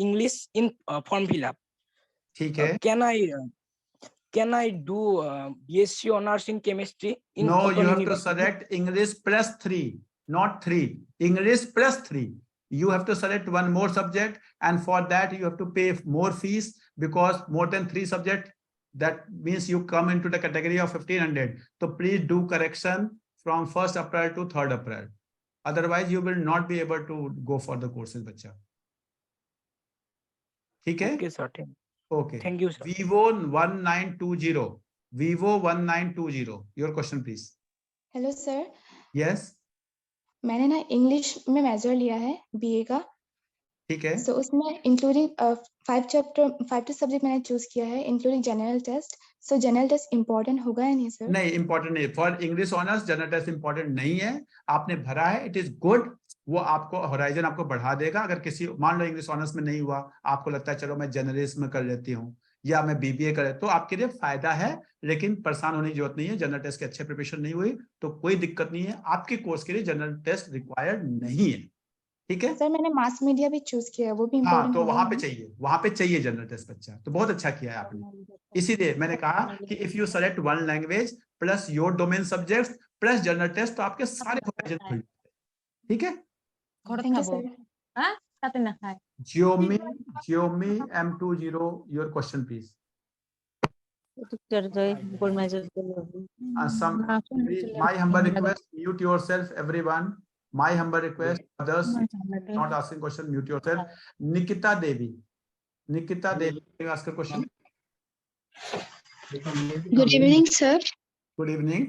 English in form fill up. ठीक है. Can I do BSc honors in chemistry? No, you have to select English plus 3, not 3. English plus 3. You have to select one more subject, and for that you have to pay more fees, because more than 3 subjects, that means you come into the category of 1500. So please do correction from 1st April to 3rd April. Otherwise, you will not be able to go for the courses, bacha. ठीक है? Okay, sir. Okay. Thank you, sir. Vivo 1920. Vivo 1920. Your question, please. Hello sir. Yes. मैंने ना English में major लिया है BA का. ठीक है. So उसमें इंक्लूडिंग 5 सब्जेक्ट मैंने चूज किया है including general test. So general test important होगा या नहीं सर? नहीं, इम्पोर्टेंट नहीं. For English honours general test important नहीं है. आपने भरा है, इट इज गुड. वो आपको होराइजन आपको बढ़ा देगा. अगर किसी मान लो इंग्लिश ऑनर्स में नहीं हुआ, आपको लगता है चलो मैं जर्नलिस्ट में कर लेती हूँ, या मैं BBA करे, तो आपके लिए फायदा है, लेकिन परेशान होने की जरूरत नहीं है। जनरल टेस्ट की अच्छे प्रिपरेशन नहीं हुई तो कोई दिक्कत नहीं है, आपके कोर्स के लिए जनरल टेस्ट रिक्वायर्ड नहीं है, ठीक है। सर मैंने मास मीडिया भी चूज किया, वो भी हाँ, इम्पोर्टेंट तो होगा वहां पे चाहिए जनरल टेस्ट बच्चा, तो बहुत अच्छा किया है आपने। इसीलिए मैंने कहा कि if you select one language plus your domain subjects plus general test, तो आपके सारे होराइजन खुल जाते हैं, ठीक है। Thank you sir. Xiaomi M20, your question please. My humble request, mute yourself everyone. My humble request, others not asking question, mute yourself. Nikita Devi, ask a question. Good evening sir. Good evening.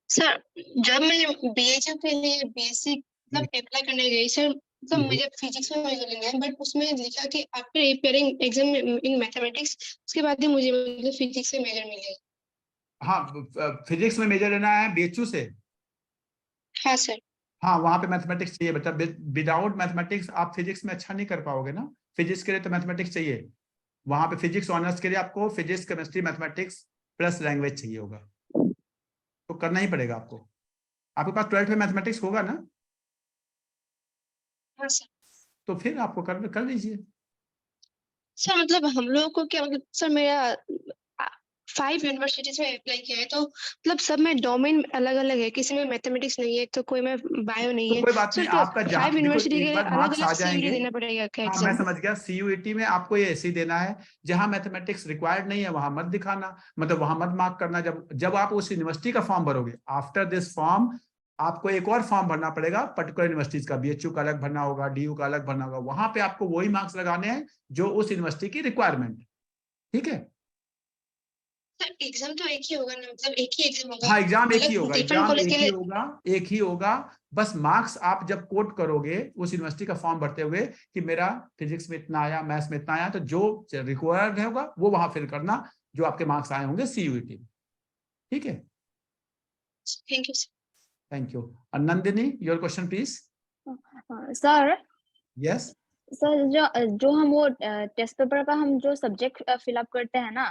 Sir जब मैं BHF के लिए basic मतलब apply करने गई sir, मतलब मुझे physics में मेजर लेना है, बट उसमें लिखा कि after appearing exam in mathematics, उसके बाद ही मुझे मतलब फिजिक्स में मेजर मिलेगा। हाँ, फिजिक्स में मेजर लेना है BHU से। हाँ सर। हाँ, वहां पे मैथमेटिक्स चाहिए बेटा, विदाउट मैथमेटिक्स आप फिजिक्स में अच्छा नहीं कर पाओगे ना। फिजिक्स के लिए तो मैथमेटिक्स चाहिए, वहां पे फिजिक्स ऑनर्स के लिए आपको physics chemistry mathematics plus language चाहिए होगा, तो करना ही पड़ेगा आपको। आपके पास 12th में मैथमेटिक्स होगा ना? हाँ सर। तो फिर आपको कर लीजिए। सर मतलब हम लोगों को क्या, मतलब सर मेरा 5 यूनिवर्सिटीज में अप्लाई किया है, तो मतलब सब में डोमेन अलग अलग है, किसी में मैथमेटिक्स नहीं है, तो कोई में बायो नहीं तो है। कोई बात नहीं, सर आपका 5 जहां देखो यूनिवर्सिटी एक के बार अलग मार्क्स आ अलग जाएंगे। CUET देना पड़ेगा क्या हाँ, मैं एग्जाम? समझ गया। CUET में आपको ये ऐसे ही देना है, जहां मैथमेटिक्स रिक्वायर्ड नहीं है वहां मत दिखाना, मतलब वहां मत मार्क करना। जब आप उस यूनिवर्सिटी का फॉर्म भरोगे, आफ्टर दिस फॉर्म आपको एक और फॉर्म भरना पड़ेगा पर्टिकुलर यूनिवर्सिटीज का, BHU का अलग भरना होगा, DU का अलग भरना होगा। वहां पे आपको वही मार्क्स लगाने हैं जो उस यूनिवर्सिटी की रिक्वायरमेंट, ठीक है। सर एग्जाम तो एक ही होगा ना, मतलब एक ही एग्जाम होगा? हाँ, एग्जाम एक ही मतलब होगा, डिफरेंट एग्जाम कॉलेज एक के ही लिए? होगा, एक ही होगा। बस मार्क्स आप जब कोट करोगे उस यूनिवर्सिटी का फॉर्म भरते हुए कि मेरा फिजिक्स में इतना आया, मैथ्स में इतना आया, तो जो रिक्वायर्ड होगा वो वहां फिल करना, जो आपके मार्क्स आए होंगे CUET में, ठीक है। Thank you sir. Thank you. Nandini, your question please. Sir yes. Sir जो हम वो टेस्ट पेपर का हम जो सब्जेक्ट फिलअप करते हैं ना,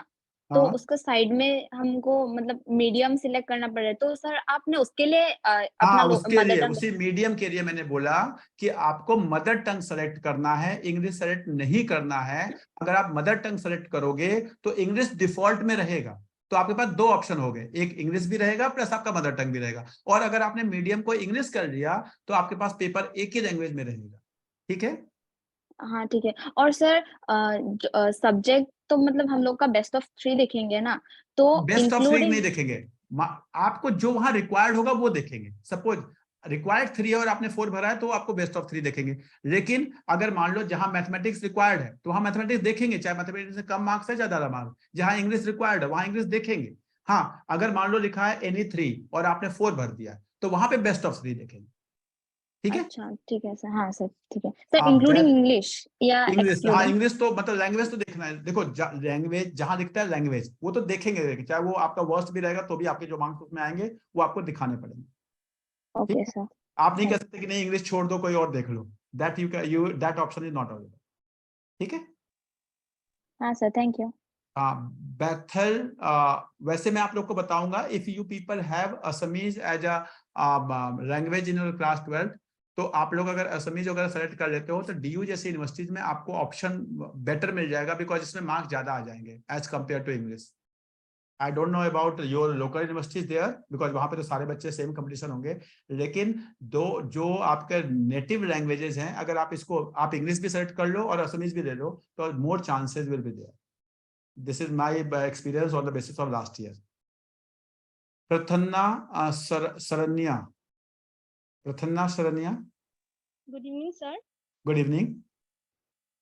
तो हाँ उसका साइड में हमको मतलब मीडियम सिलेक्ट करना पड़े, तो सर आपने उसके लिए अपना हाँ, उसके मदर लिए, टंग। उसी मीडियम के लिए मैंने बोला कि आपको मदर टंग सेलेक्ट करना है, इंग्लिश सेलेक्ट नहीं करना है। अगर आप मदर टंग सेलेक्ट करोगे तो इंग्लिश डिफॉल्ट में रहेगा, तो आपके पास दो ऑप्शन हो गए, एक इंग्लिश भी रहेगा प्लस आपका मदर टंग भी रहेगा। और अगर आपने मीडियम को इंग्लिश कर लिया तो आपके पास पेपर एक ही लैंग्वेज में रहेगा, ठीक है। हाँ ठीक है। और सर सब्जेक्ट तो मतलब हम लोग का बेस्ट ऑफ 3 देखेंगे ना, तो बेस्ट ऑफ 3 इंक्लूडिंग। नहीं देखेंगे, आपको जो वहां रिक्वायर्ड होगा वो देखेंगे। सपोज रिक्वायर्ड 3 है और आपने 4 भरा है तो आपको बेस्ट ऑफ 3 देखेंगे। लेकिन अगर मान लो जहां मैथमेटिक्स रिक्वायर्ड है तो वहां मैथमेटिक्स देखेंगे, चाहे मैथमेटिक्स से कम मार्क्स है ज्यादा मार्क्स। जहां इंग्लिश रिक्वायर्ड है वहां इंग्लिश देखेंगे। हाँ, अगर मान लो लिखा है एनी 3 और आपने 4 भर दिया तो वहां पे बेस्ट ऑफ 3 देखेंगे, ठीक है। अच्छा ठीक है सर। हाँ सर ठीक है सर, इंक्लूडिंग इंग्लिश या इंग्लिश, हाँ, एक्सक्लूडिंग? इंग्लिश तो मतलब लैंग्वेज तो देखना है। देखो लैंग्वेज जहां दिखता है लैंग्वेज वो तो देखेंगे, चाहे वो आपका वर्स्ट भी रहेगा तो भी आपके जो मार्क्स उसमें आएंगे वो आपको दिखाने पड़ेंगे, ठीक ओके है। सर। आप नहीं कह सकते कि नहीं इंग्लिश छोड़ दो कोई और देख लो, that option is not available, ठीक है। हाँ सर, थैंक यू। बैथल, वैसे मैं आप लोग को बताऊंगा, if you people have Assamese as a language in your class 12, तो आप लोग अगर असमीज वगैरह सेलेक्ट कर लेते हो तो DU जैसी यूनिवर्सिटीज में आपको ऑप्शन बेटर मिल जाएगा, बिकॉज इसमें मार्क्स ज्यादा आ जाएंगे as compared to English. I don't know about your local universities there, because वहां पे तो सारे बच्चे सेम कंपटीशन होंगे। लेकिन जो आपके नेटिव लैंग्वेजेस हैं, अगर आप इसको आप इंग्लिश भी सेलेक्ट कर लो और असमीज भी ले लो तो more chances will be there. This is my experience on the basis of last year. Prathanna Saranya. Prathanna Saranya. Good evening, sir. Good evening.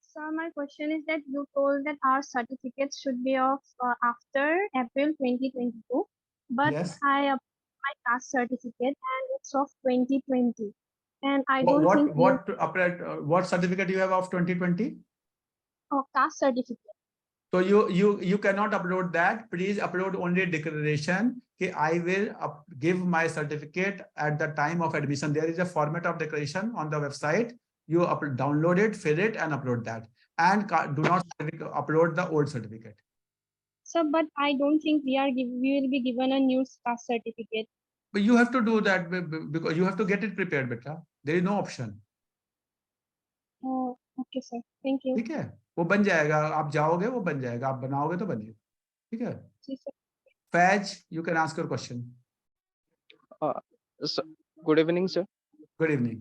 So my question is that you told that our certificates should be of after April 2022, but Yes. I applied my caste certificate and it's of 2020, and I don't think What certificate you have of 2020? Caste certificate. So you cannot upload that. Please upload only declaration कि I will give my certificate at the time of admission. There is a format of declaration on the website. You download it, fill it, and upload that. and do not upload the old certificate. Sir, but I don't think we will be given a new caste certificate. But you have to do that because you have to get it prepared, beta. There is no option. Oh, okay, sir. Thank you. ठीक है, वो बन जाएगा, आप जाओगे वो बन जाएगा, आप बनाओगे तो बनेगा, ठीक है. जी sir. Faj, you can ask your question. Good evening sir. Good evening.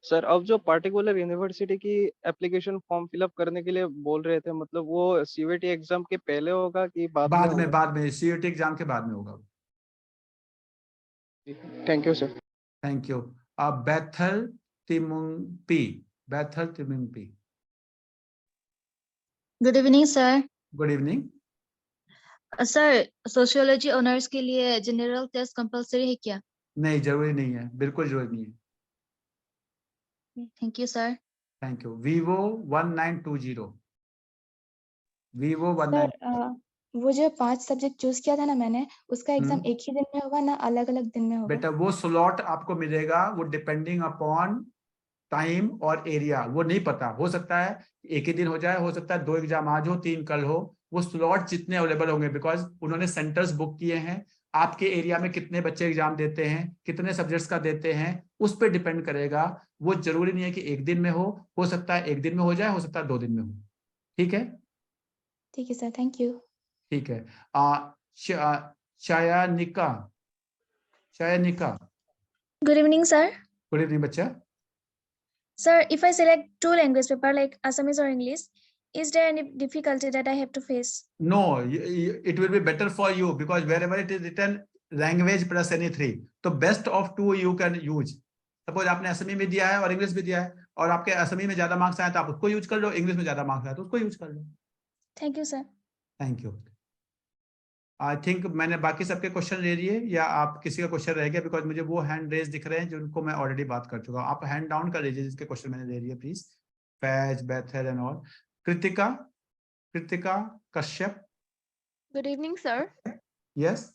Sir अब जो पार्टिकुलर यूनिवर्सिटी की एप्लीकेशन फॉर्म फिलअप करने के लिए बोल रहे थे, मतलब वो सीयूईटी एग्जाम के पहले होगा कि बाद में? बाद में सीयूईटी एग्जाम के बाद में होगा. Thank you sir. Thank you. Bethel Timungpi. Bethel Timungpi. Good evening sir. Good evening. Sir sociology honours के लिए जनरल टेस्ट कंपलसरी है क्या? नहीं, जरूरी नहीं है, बिल्कुल जरूरी नहीं है. Thank you sir. Thank you. Vivo 1920. Vivo 19. Sir वो जो 5 सब्जेक्ट चूज किया था ना मैंने, उसका एग्जाम एक ही दिन में होगा ना अलग अलग दिन में होगा? बेटा वो स्लॉट आपको मिलेगा, वो डिपेंडिंग अपॉन टाइम और एरिया, वो नहीं पता. हो सकता है एक ही दिन हो जाए, हो सकता है 2 एग्जाम आज हो 3 कल हो. वो स्लॉट जितने अवेलेबल होंगे, बिकॉज उन्होंने सेंटर्स बुक किए हैं. आपके एरिया में कितने बच्चे एग्जाम देते हैं, कितने सब्जेक्ट्स का देते हैं, उस पर डिपेंड करेगा. वो जरूरी नहीं है कि एक दिन में हो सकता है एक दिन में हो जाए, हो सकता है 2 दिन में हो. ठीक है. ठीक है सर. Thank you. ठीक है. Shayanika. Good evening sir. Good evening बच्चा. Sir, if I select 2 language paper like Assamese or English, is there any difficulty that I have to face? No, it will be better for you because wherever it is written language plus any 3, तो best of 2 you can use. Suppose आपने असमी में दिया है और English भी दिया है, और आपके असमी में ज्यादा मार्क्स आए तो आप उसको यूज कर लो, इंग्लिश में ज्यादा मार्क्स आए तो उसको यूज कर लो. Thank you, sir. Thank you. I think मैंने बाकी सबके क्वेश्चन ले लिए, या आप किसी का क्वेश्चन रह गया? बिकॉज मुझे वो हैंड रेज दिख रहे हैं जिनको मैं ऑलरेडी बात कर चुका हूँ. आप हैंड डाउन कर लीजिए जिसके क्वेश्चन मैंने ले लिए please. Faiz, Bethel and all. Kritika Kashyap. Good evening, sir. Yes.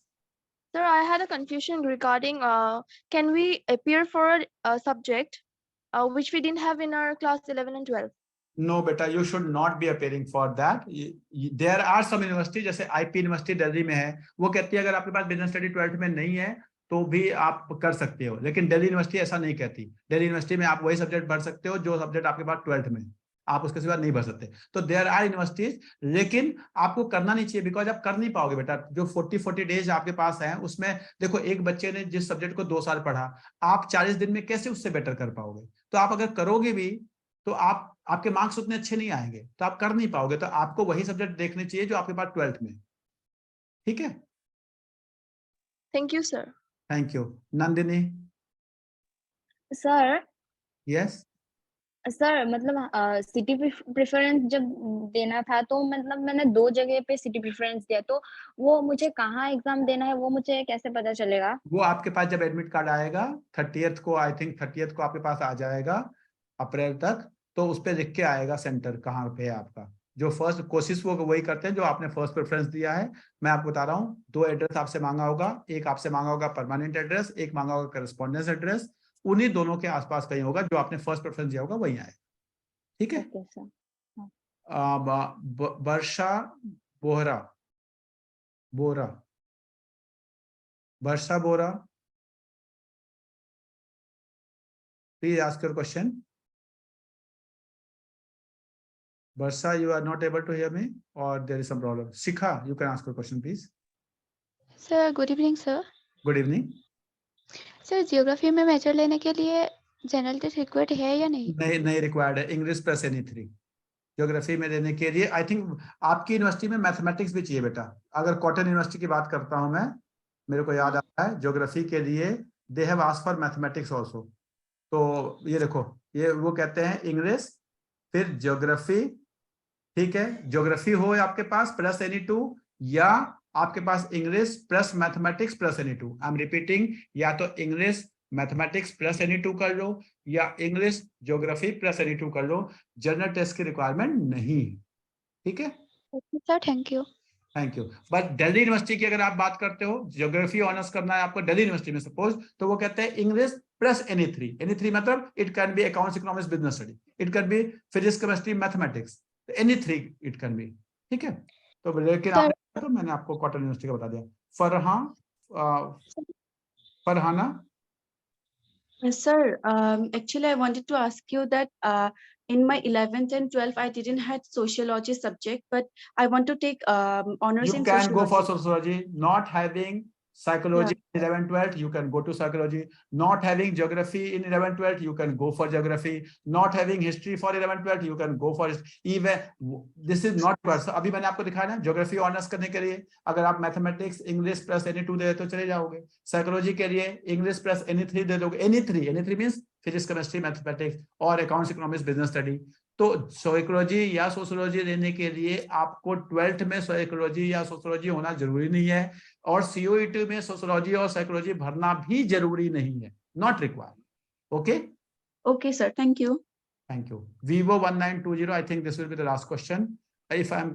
Sir, I had a confusion regarding can we appear for a subject which we didn't have in our class 11 and 12? No, beta, you should not be appearing for that. There are some university, जैसे IP university Delhi में है, वो कहती है अगर आपके पास business study 12th में नहीं है तो भी आप कर सकते हो. लेकिन दिल्ली यूनिवर्सिटी ऐसा नहीं कहती. दिल्ली यूनिवर्सिटी में आप वही सब्जेक्ट भर सकते हो जो सब्जेक्ट आपके पास 12th में, आप उसके सिवा नहीं भर सकते. तो देयर आर यूनिवर्सिटीज, लेकिन आपको करना नहीं चाहिए बिकॉज आप कर नहीं पाओगे बेटा. जो 40 डेज आपके पास है उसमें देखो, एक बच्चे ने जिस सब्जेक्ट को 2 साल पढ़ा, आप 40 दिन में कैसे उससे बेटर कर पाओगे? तो आप अगर करोगे भी तो आपके मार्क्स उतने अच्छे नहीं आएंगे, तो आप कर नहीं पाओगे. तो आपको वही सब्जेक्ट देखने चाहिए जो आपके पास 12th में. ठीक है. Thank you, sir. Thank you. Nandini. Sir. Yes. Sir मतलब सिटी प्रेफरेंस जब देना था तो मतलब मैंने 2 जगह पे सिटी प्रेफरेंस दिया, तो वो मुझे कहाँ एग्जाम देना है वो मुझे कैसे पता चलेगा? वो आपके पास जब एडमिट कार्ड आएगा 30th को, आई थिंक 30th को आपके पास आ जाएगा अप्रैल तक, तो उस पर लिख के आएगा सेंटर कहाँ पे है आपका. जो फर्स्ट कोशिश वो वही करते हैं जो आपने फर्स्ट प्रेफरेंस दिया है. मैं आपको बता रहा हूँ 2 एड्रेस आपसे मांगा होगा. एक आपसे मांगा होगा परमानेंट एड्रेस, एक मांगा होगा करस्पॉन्डेंस एड्रेस. उन्हीं दोनों के आसपास कहीं होगा, जो आपने फर्स्ट प्रेफरेंस दिया होगा वहीं आएगा. ठीक है. Varsha Bora. Varsha Bora, please ask your question. Varsha, you are not able to hear me or there is some problem? Shikha, you can ask your question, please. Sir, good evening, sir. Good evening. Sir, geography में major लेने के लिए general test required है या नहीं? नहीं required है. English plus any 3. Geography में लेने के लिए आई थिंक आपकी यूनिवर्सिटी में मैथमेटिक्स भी चाहिए बेटा. अगर कॉटन यूनिवर्सिटी की बात करता हूं मैं, मेरे को याद आता है ज्योग्राफी के लिए they have asked for mathematics also. तो ये देखो, ये वो कहते हैं इंग्लिश फिर ज्योग्राफी. ठीक है. ज्योग्राफी हो आपके पास प्लस एनी 2, या आपके पास English plus mathematics plus any 2. I am repeating, या तो इंग्लिश मैथमेटिक्स प्लस एनी 2 कर लो, या इंग्लिश ज्योग्राफी प्लस एनी 2 कर लो. जनरल टेस्ट की रिक्वायरमेंट नहीं. ठीक है sir. Thank you. Thank you. But Delhi university की अगर आप बात करते हो, ज्योग्राफी ऑनर्स करना है आपको दिल्ली यूनिवर्सिटी में सपोज, तो वो कहते हैं इंग्लिश प्लस एनी 3. एनी 3 मतलब it can be accounts, economics, business study, it can be physics, chemistry, mathematics. Any three it can be, ठीक है। तो लेकिन Sir, आपने तो मैंने आपको कॉटन यूनिवर्सिटी का बता दिया। Farhana. Sir, actually, I wanted to ask you that in my 11th and 12th, I didn't had sociology subject, but I want to take honors You in can go for sociology. sociology. Not having psychology in 11 12, you can go to psychology. Not having geography in 11 12, you can go for geography. Not having history for 11 12, you can go for even this is not worse. अभी मैंने आपको दिखाया ना, geography honours करने के लिए अगर आप मैथमेटिक्स इंग्लिश प्लस एनी 2 दे तो चले जाओगे। साइकोलॉजी के लिए इंग्लिश प्लस एनी 3 दे दोगे। Any 3 means physics chemistry mathematics और अकाउंट्स इकोनॉमिक्स बिजनेस स्टडी। तो साइकोलॉजी या सोशियोलॉजी लेने के लिए आपको 12th में साइकोलॉजी या सोशियोलॉजी होना जरूरी नहीं है, और CUET में सोशियोलॉजी और साइकोलॉजी भरना भी जरूरी नहीं है, not required. Okay, Okay, sir. Thank you. Thank you. Vivo 1920, I think this will be the last question. If I am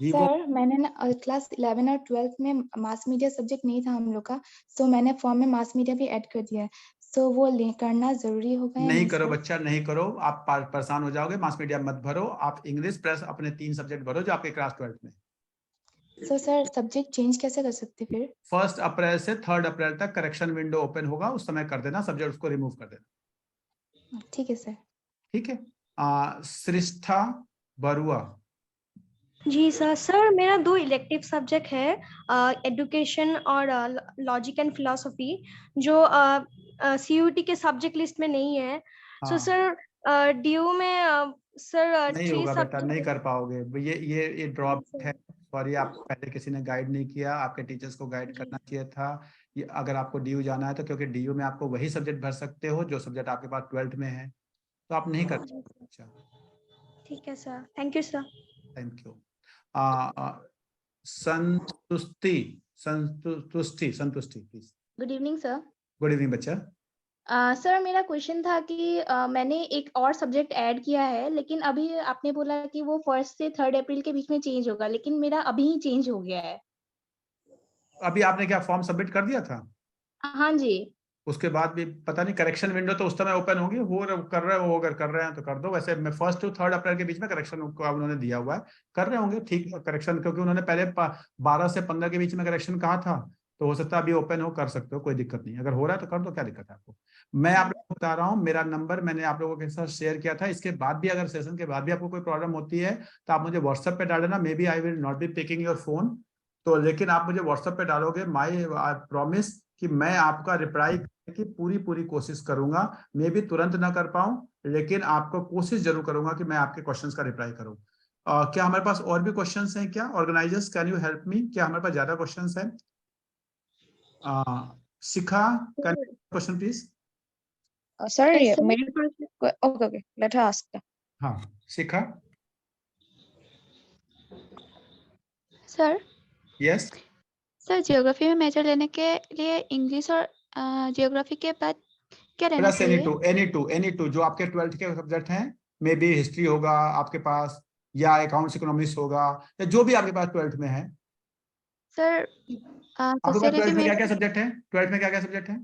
Vivo, sir मैंने ना क्लास 11 और 12 में मास मीडिया सब्जेक्ट नहीं था हम लोग का, सो मैंने फॉर्म में मास मीडिया भी ऐड कर दिया है, सो वो करना जरूरी होगा या नहीं करो सर? बच्चा, नहीं करो, आप परेशान हो जाओगे। मास मीडिया मत भरो, आप इंग्लिश प्लस अपने 3 सब्जेक्ट भरो जो आपके क्लास 12 में। सो सर सब्जेक्ट चेंज कैसे कर सकते फिर? 1 अप्रैल से 3 अप्रैल तक करेक्शन विंडो ओपन होगा, उस समय कर देना सब्जेक्ट, उसको रिमूव कर देना। ठीक है सर। ठीक है। श्रेष्ठा बरुआ। जी सर। सर मेरा 2 इलेक्टिव सब्जेक्ट है, एडुकेशन और लॉजिक एंड फिलोसफी, जो CUET के सब्जेक्ट लिस्ट में नहीं है। सो सर DU में सर नहीं 3 होगा बेटा, सब्जेक्ट। नहीं कर पाओगे, ये ड्रॉप है। सॉरी, आपको पहले किसी ने गाइड नहीं किया, आपके टीचर्स को गाइड करना चाहिए था। ये अगर आपको DU जाना है तो, क्योंकि DU में आपको वही सब्जेक्ट भर सकते हो जो सब्जेक्ट आपके पास 12th में है, तो आप नहीं कर सकते। अच्छा, ठीक है sir, thank you sir. Thank you. Santushti please. Good evening sir. Good evening बच्चा। सर मेरा क्वेश्चन था कि मैंने एक और सब्जेक्ट ऐड किया है, लेकिन अभी आपने बोला कि वो 1 से 3 अप्रैल के बीच में चेंज होगा, लेकिन मेरा अभी ही चेंज हो गया है। अभी आपने क्या फॉर्म सबमिट कर दिया था? हाँ जी। उसके बाद भी पता नहीं, करेक्शन विंडो तो उस समय ओपन होगी, कर रहे हो, अगर कर रहे हैं तो कर दो। वैसे मैं 1 से 3 अप्रैल के बीच में करेक्शन उन्होंने दिया हुआ है, कर रहे होंगे ठीक करेक्शन, क्योंकि उन्होंने पहले 12 से 15 के बीच में करेक्शन कहा था, तो हो सकता है अभी ओपन हो, कर सकते हो, कोई दिक्कत नहीं। अगर हो रहा है तो कर दो, क्या दिक्कत है आपको। मैं आप लोगों को बता रहा हूँ, मेरा नंबर मैंने आप लोगों के साथ शेयर किया था। इसके बाद भी अगर सेशन के बाद भी आपको कोई प्रॉब्लम होती है तो आप मुझे व्हाट्सएप पे डाल देना। Maybe I will not be picking your phone, तो लेकिन आप मुझे व्हाट्सएप पे डालोगे, माई प्रॉमिस कि मैं आपका रिप्लाई की पूरी कोशिश करूंगा। मे भी तुरंत ना कर पाऊं, लेकिन आपको कोशिश जरूर करूंगा कि मैं आपके क्वेश्चंस का रिप्लाई करूं। क्या हमारे पास और भी क्वेश्चंस हैं क्या? Organizers, can you help me? क्या हमारे पास ज्यादा क्वेश्चंस हैं? Shikha, can question please? Sir Yes, sir. मेरे पास ओके लेट हर आस्क। हाँ Shikha. Sir. Yes. Sir geography में मेजर लेने के लिए इंग्लिश और ज्योग्राफी के बाद क्या लेना प्लस चाहिए? एनी टू जो आपके 12th के सब्जेक्ट हैं, मे बी हिस्ट्री होगा आपके पास, या अकाउंट्स इकोनॉमिक्स होगा, या जो भी आपके पास 12th में है। सर आपके पास 12th में क्या क्या सब्जेक्ट है? 12th में क्या क्या सब्जेक्ट है?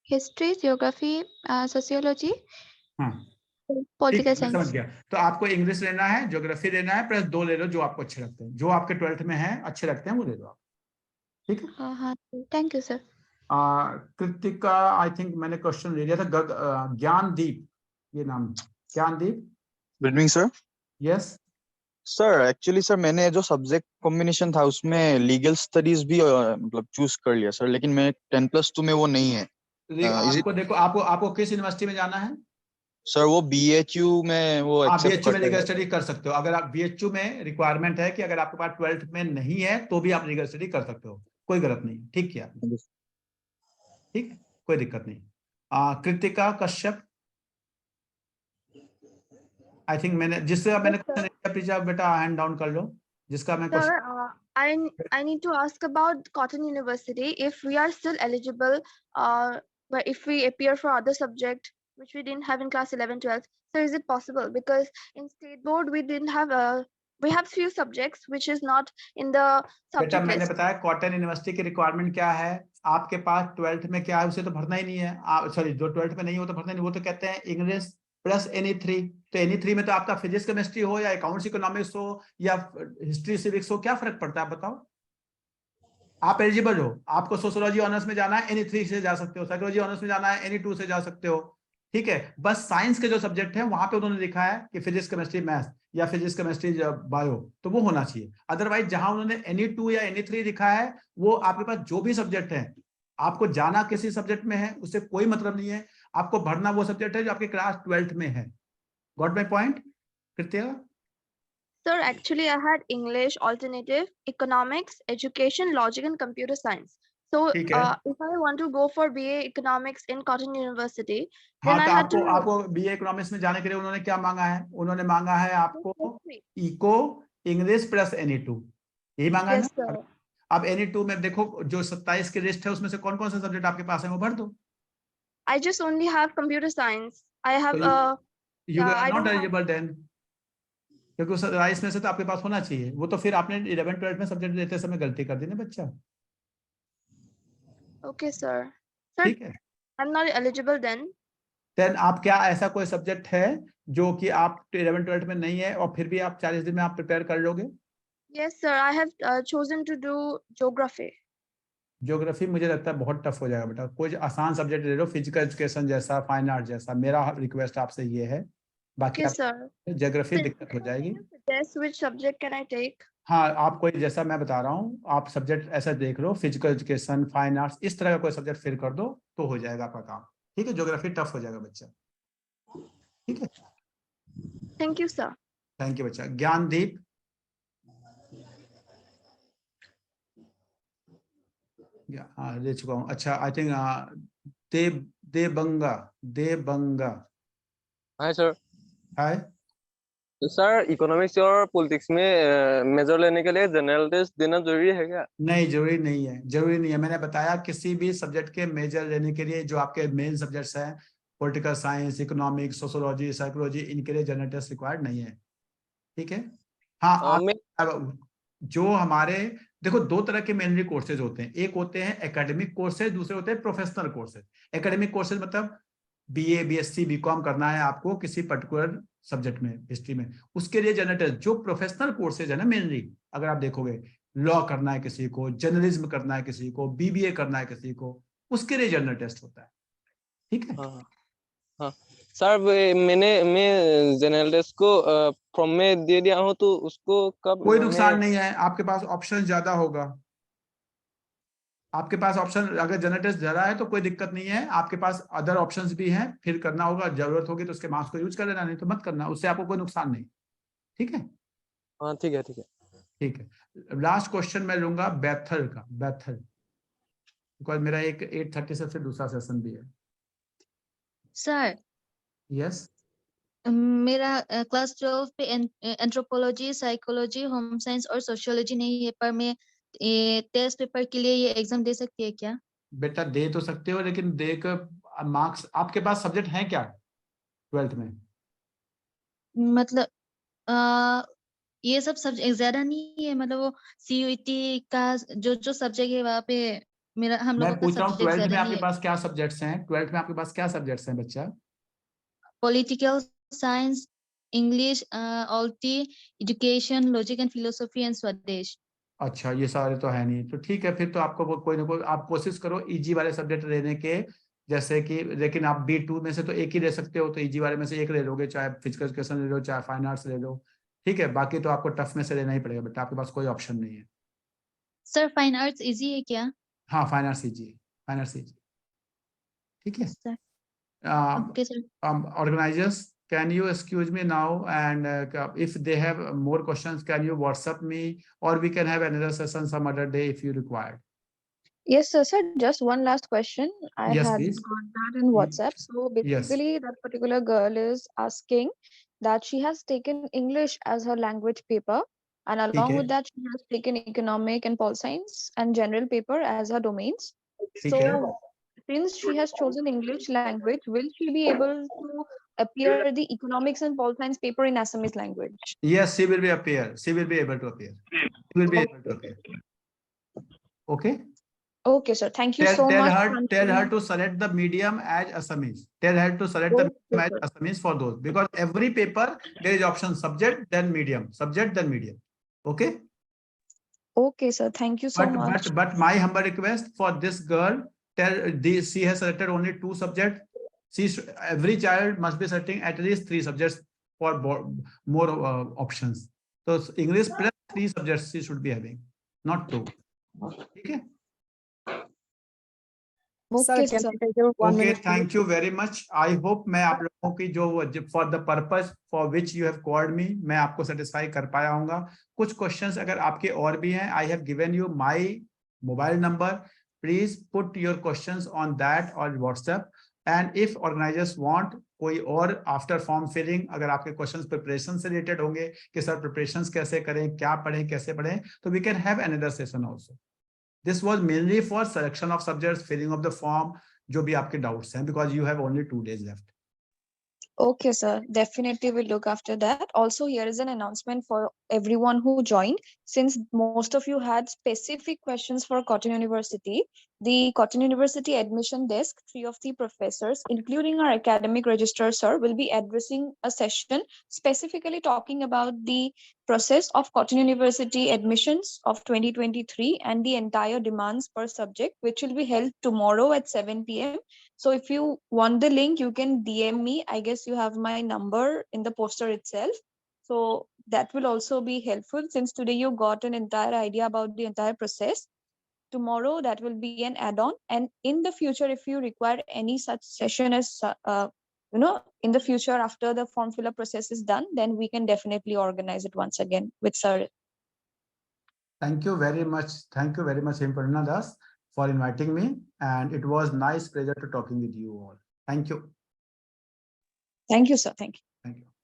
हिस्ट्री, ज्योग्राफी, सोशियोलॉजी, हाँ पॉलिटिकल मैं समझ साइंस। गया। तो आपको इंग्लिश लेना है, ज्योग्राफी लेना है, प्लस 2 ले लो जो आपको अच्छे लगते हैं, जो आपके 12th में है अच्छे लगते हैं वो ले लो आप। ठीक है। हाँ हाँ, thank you sir. Kritika, I think मैंने क्वेश्चन ले लिया था। ज्ञानदीप, ये नाम Gyandeep. Good evening sir. Yes sir actually sir मैंने जो सब्जेक्ट कॉम्बिनेशन था उसमें लीगल स्टडीज भी मतलब चूज कर लिया सर, लेकिन मैं 10+2 में वो नहीं है। आपको देखो, आपको किस यूनिवर्सिटी में जाना है? सर वो BHU में वो आप एक्सेप्ट BHU में करते लीगल हैं। स्टडी कर सकते हो। अगर आप BHU में रिक्वायरमेंट है कि अगर आपके पास 12th में नहीं है तो भी आप लीगल स्टडी कर सकते हो, कोई गलत नहीं। ठीक किया, ठीक, कोई दिक्कत नहीं। कृतिका कश्यप, आई थिंक मैंने जिससे मैंने प्लीज आप बेटा हैंड डाउन कर लो, जिसका मैं Sir, question. I need to ask about Cotton University. If we are still eligible, but if we appear for other subject which we didn't have in class 11, 12, so is it possible? Because in state board we didn't have we have few subjects which is not in the बेटा subject मैंने list. बताया cotton university की requirement क्या है। आपके पास 12th में क्या है उसे तो भरना ही नहीं है। सॉरी, जो 12th में नहीं हो तो भरना नहीं, वो तो कहते हैं इंग्लिश प्लस NE3। तो NE3 में तो आपका फिजिक्स केमिस्ट्री हो या अकाउंट्स इकोनॉमिक्स हो या हिस्ट्री सिविक्स हो, क्या फर्क पड़ता है बताओ? आप एलिजिबल हो, आपको सोशियोलॉजी ऑनर्स में जाना है NE3 से जा सकते हो, साइकोलॉजी ऑनर्स में जाना है NE2 से जा सकते हो, ठीक है। बस साइंस के जो सब्जेक्ट है वहां पे उन्होंने लिखा है कि फिजिक्स केमिस्ट्री मैथ्स या फिजिक्स केमिस्ट्री बायो, तो वो होना चाहिए। अदरवाइज जहां उन्होंने NE2 या NE3 लिखा है, वो आपके पास जो भी सब्जेक्ट है, आपको जाना किसी सब्जेक्ट में है उससे कोई मतलब नहीं है, आपको भरना वो सब्जेक्ट है जो आपके क्लास 12th में है। Got my point Kritya? Sir, actually, I had English, alternative, economics, education, logic, and computer science. So, ठीक है। if I want to go for BA economics in Cotton University, हाँ, then I तो had to. आपको BA economics में जाने के लिए उन्होंने क्या मांगा है? उन्होंने मांगा है आपको इको, इंग्लिश प्लस NE2, यही मांगा है Yes, ना? sir. अब NE2 में देखो जो 27 की लिस्ट है उसमें से कौन कौन से सब्जेक्ट आपके पास है वो भर दो। I just only have computer science. I have you are I not don't have. Eligible then, क्योंकि उस 27 में से तो आपके पास होना चाहिए। वो तो फिर आपने 11th-12th में सब्जेक्ट लेते समय गलती कर दी ना बच्चा। Okay, sir. Sir, ठीक है, I'm not eligible then. Then आप क्या ऐसा कोई सब्जेक्ट है जो कि आप 11th-12th में नहीं है और फिर भी आप 40 दिन में आप प्रिपेयर कर लोगे? Yes, sir. I have chosen to do geography. Geography मुझे लगता है बहुत टफ हो जाएगा बेटा, कोई आसान सब्जेक्ट ले लो, फिजिकल एजुकेशन जैसा, फाइन आर्ट जैसा। मेरा रिक्वेस्ट आपसे ये है, बाकी Okay, आप sir. ज्योग्राफी दिक्कत हो जाएगी। Suggest which subject can I take? हाँ, आप कोई जैसा मैं बता रहा हूँ आप सब्जेक्ट ऐसा देख लो, फिजिकल एजुकेशन, फाइन आर्ट्स, इस तरह का कोई सब्जेक्ट फिर कर दो तो हो जाएगा आपका काम, ठीक है। ज्योग्राफी टफ हो जाएगा बच्चा, ठीक है। Thank you, sir. Thank you बच्चा। ज्ञानदीप, हाँ ले चुका हूँ। अच्छा, I think Debanga. Hi sir. Hi sir, economics और पॉलिटिक्स में मेजर लेने के लिए जनरल टेस्ट देना जरूरी है क्या? नहीं, जरूरी नहीं है, जरूरी नहीं है। मैंने बताया किसी भी सब्जेक्ट के मेजर लेने के लिए जो आपके मेन सब्जेक्ट्स हैं, political science, economics, sociology, psychology, इनके लिए जनरल टेस्ट रिक्वायर्ड नहीं है, ठीक है। हाँ, जो हमारे देखो दो तरह के मेनली कोर्सेज होते हैं, एक होते हैं एकेडमिक कोर्सेज, दूसरे होते हैं प्रोफेशनल कोर्सेज। एकेडमिक कोर्सेज मतलब BA, BSc, BCom करना है आपको किसी पर्टिकुलर सब्जेक्ट में, हिस्ट्री में, उसके लिए जनरल टेस्ट। जो प्रोफेशनल कोर्सेज है ना, मेनली अगर आप देखोगे, लॉ करना है किसी को, जर्नलिज्म करना है किसी को, BBA करना है किसी को, उसके लिए जनरल टेस्ट होता है, ठीक है। हाँ सर, मैं जनरल टेस्ट को फॉर्म में दे दिया हूँ, तो उसको कब कोई नुकसान नहीं है, आपके पास ऑप्शन ज्यादा होगा। आपके पास ऑप्शन, अगर जनरल टेस्ट ज्यादा है तो कोई दिक्कत नहीं है, आपके पास अदर ऑप्शंस भी हैं, फिर करना होगा, जरूरत होगी तो उसके मार्क्स को यूज कर लेना, नहीं तो मत करना, उससे आपको कोई नुकसान नहीं, ठीक है। हाँ ठीक है, ठीक है। ठीक है, लास्ट क्वेश्चन मैं लूंगा बैथल का, बैथल, बिकॉज मेरा एक 8:30 से फिर दूसरा सेशन भी है। सर यस, मेरा क्लास 12 पे एंथ्रोपोलॉजी, साइकोलॉजी, होम साइंस और सोशियोलॉजी नहीं है, पर मैं टेस्ट पेपर के लिए ये एग्जाम दे सकती है क्या? बेटा दे तो सकते हो, लेकिन देकर मार्क्स, आपके पास सब्जेक्ट हैं क्या 12th में? मतलब ये सब सब्जेक्ट ज्यादा नहीं है, मतलब वो CUET का जो सब्जेक्ट है वहाँ पे मेरा हम मैं लोगों का पूछ रहा हूँ सब्जेक्ट 12th ज्यादा में नहीं आपके है। पास क्या सब्जेक्ट्स हैं? 12th में आपके पास क्या सब्जेक्ट्स हैं बच्चा? पॉलिटिकल साइंस, इंग्लिश, ऑल्टी, education, logic and philosophy and Swadesh. अच्छा, ये सारे तो है नहीं, तो ठीक है, फिर तो आपको कोई ना कोई आप कोशिश करो इजी वाले सब्जेक्ट लेने के, जैसे कि, लेकिन आप B2 में से तो एक ही ले सकते हो, तो इजी वाले में से एक ले लोगे, चाहे फिजिकल एजुकेशन ले लो, चाहे फाइन आर्ट्स ले लो, ठीक है। बाकी तो आपको टफ में से लेना ही पड़ेगा बेटा, आपके पास कोई ऑप्शन नहीं है। सर फाइन आर्ट्स इजी है क्या? हाँ, फाइन आर्ट्स इजी है, फाइन आर्ट्स इजी, ठीक है। Sir okay sir. Organizers, can you excuse me now, and if they have more questions, can you WhatsApp me, or we can have another session some other day if you require. Yes, sir. Just one last question. I Yes, had please. got that in WhatsApp. So Yes. basically, that particular girl is asking that she has taken English as her language paper, and along with that, she has taken economic and pol science and general paper as her domains. So since she has chosen English language, will she be able to appear the economics and pol science paper in Assamese language? Yes, she will be appear. She will be able to appear. She will be able to appear. Okay. Okay, sir. Thank you Tell, so tell much. her, for tell her answering. to select the medium as Assamese. Tell her to select the Okay, medium sir. as Assamese for those, because every paper there is option subject, then medium, subject, then medium. Okay. Okay, sir. Thank you so much. But my humble request for this girl, she has selected only 2 subjects. Every child must be selecting at least 3 subjects for more options. So English plus 3 subjects she should be having, not 2. Okay. Sir, Okay, can sir. I take your 1 Okay, minute? thank you very much. I hope मैं आप लोगों की जो for the purpose for which you have called me, मैं आपको satisfy कर पाया हूँगा. कुछ questions अगर आपके और भी हैं, I have given you my mobile number. Please put your questions on that or WhatsApp. And if organizers want कोई और after form filling, अगर आपके questions preparation से related होंगे कि sir preparations कैसे करें, क्या पढ़ें, कैसे पढ़ें, तो we can have another session also. This was mainly for selection of subjects, filling of the form, जो भी आपके doubts हैं, because you have only 2 days left. Okay, sir. Definitely will look after that. Also, here is an announcement for everyone who joined. Since most of you had specific questions for Cotton University, the Cotton University admission desk, 3 of the professors, including our academic registrar, sir, will be addressing a session specifically talking about the process of Cotton University admissions of 2023 and the entire demands per subject, which will be held tomorrow at 7 p.m. So if you want the link, you can DM me. I guess you have my number in the poster itself. So that will also be helpful, since today you got an entire idea about the entire process. Tomorrow that will be an add-on. And in the future, if you require any such session as, in the future after the form fill-up process is done, then we can definitely organize it once again with sir. Thank you very much. Thank you very much, Himparna Das, for inviting me. And it was nice pleasure to talking with you all. Thank you. Thank you, sir. Thank you. Thank you.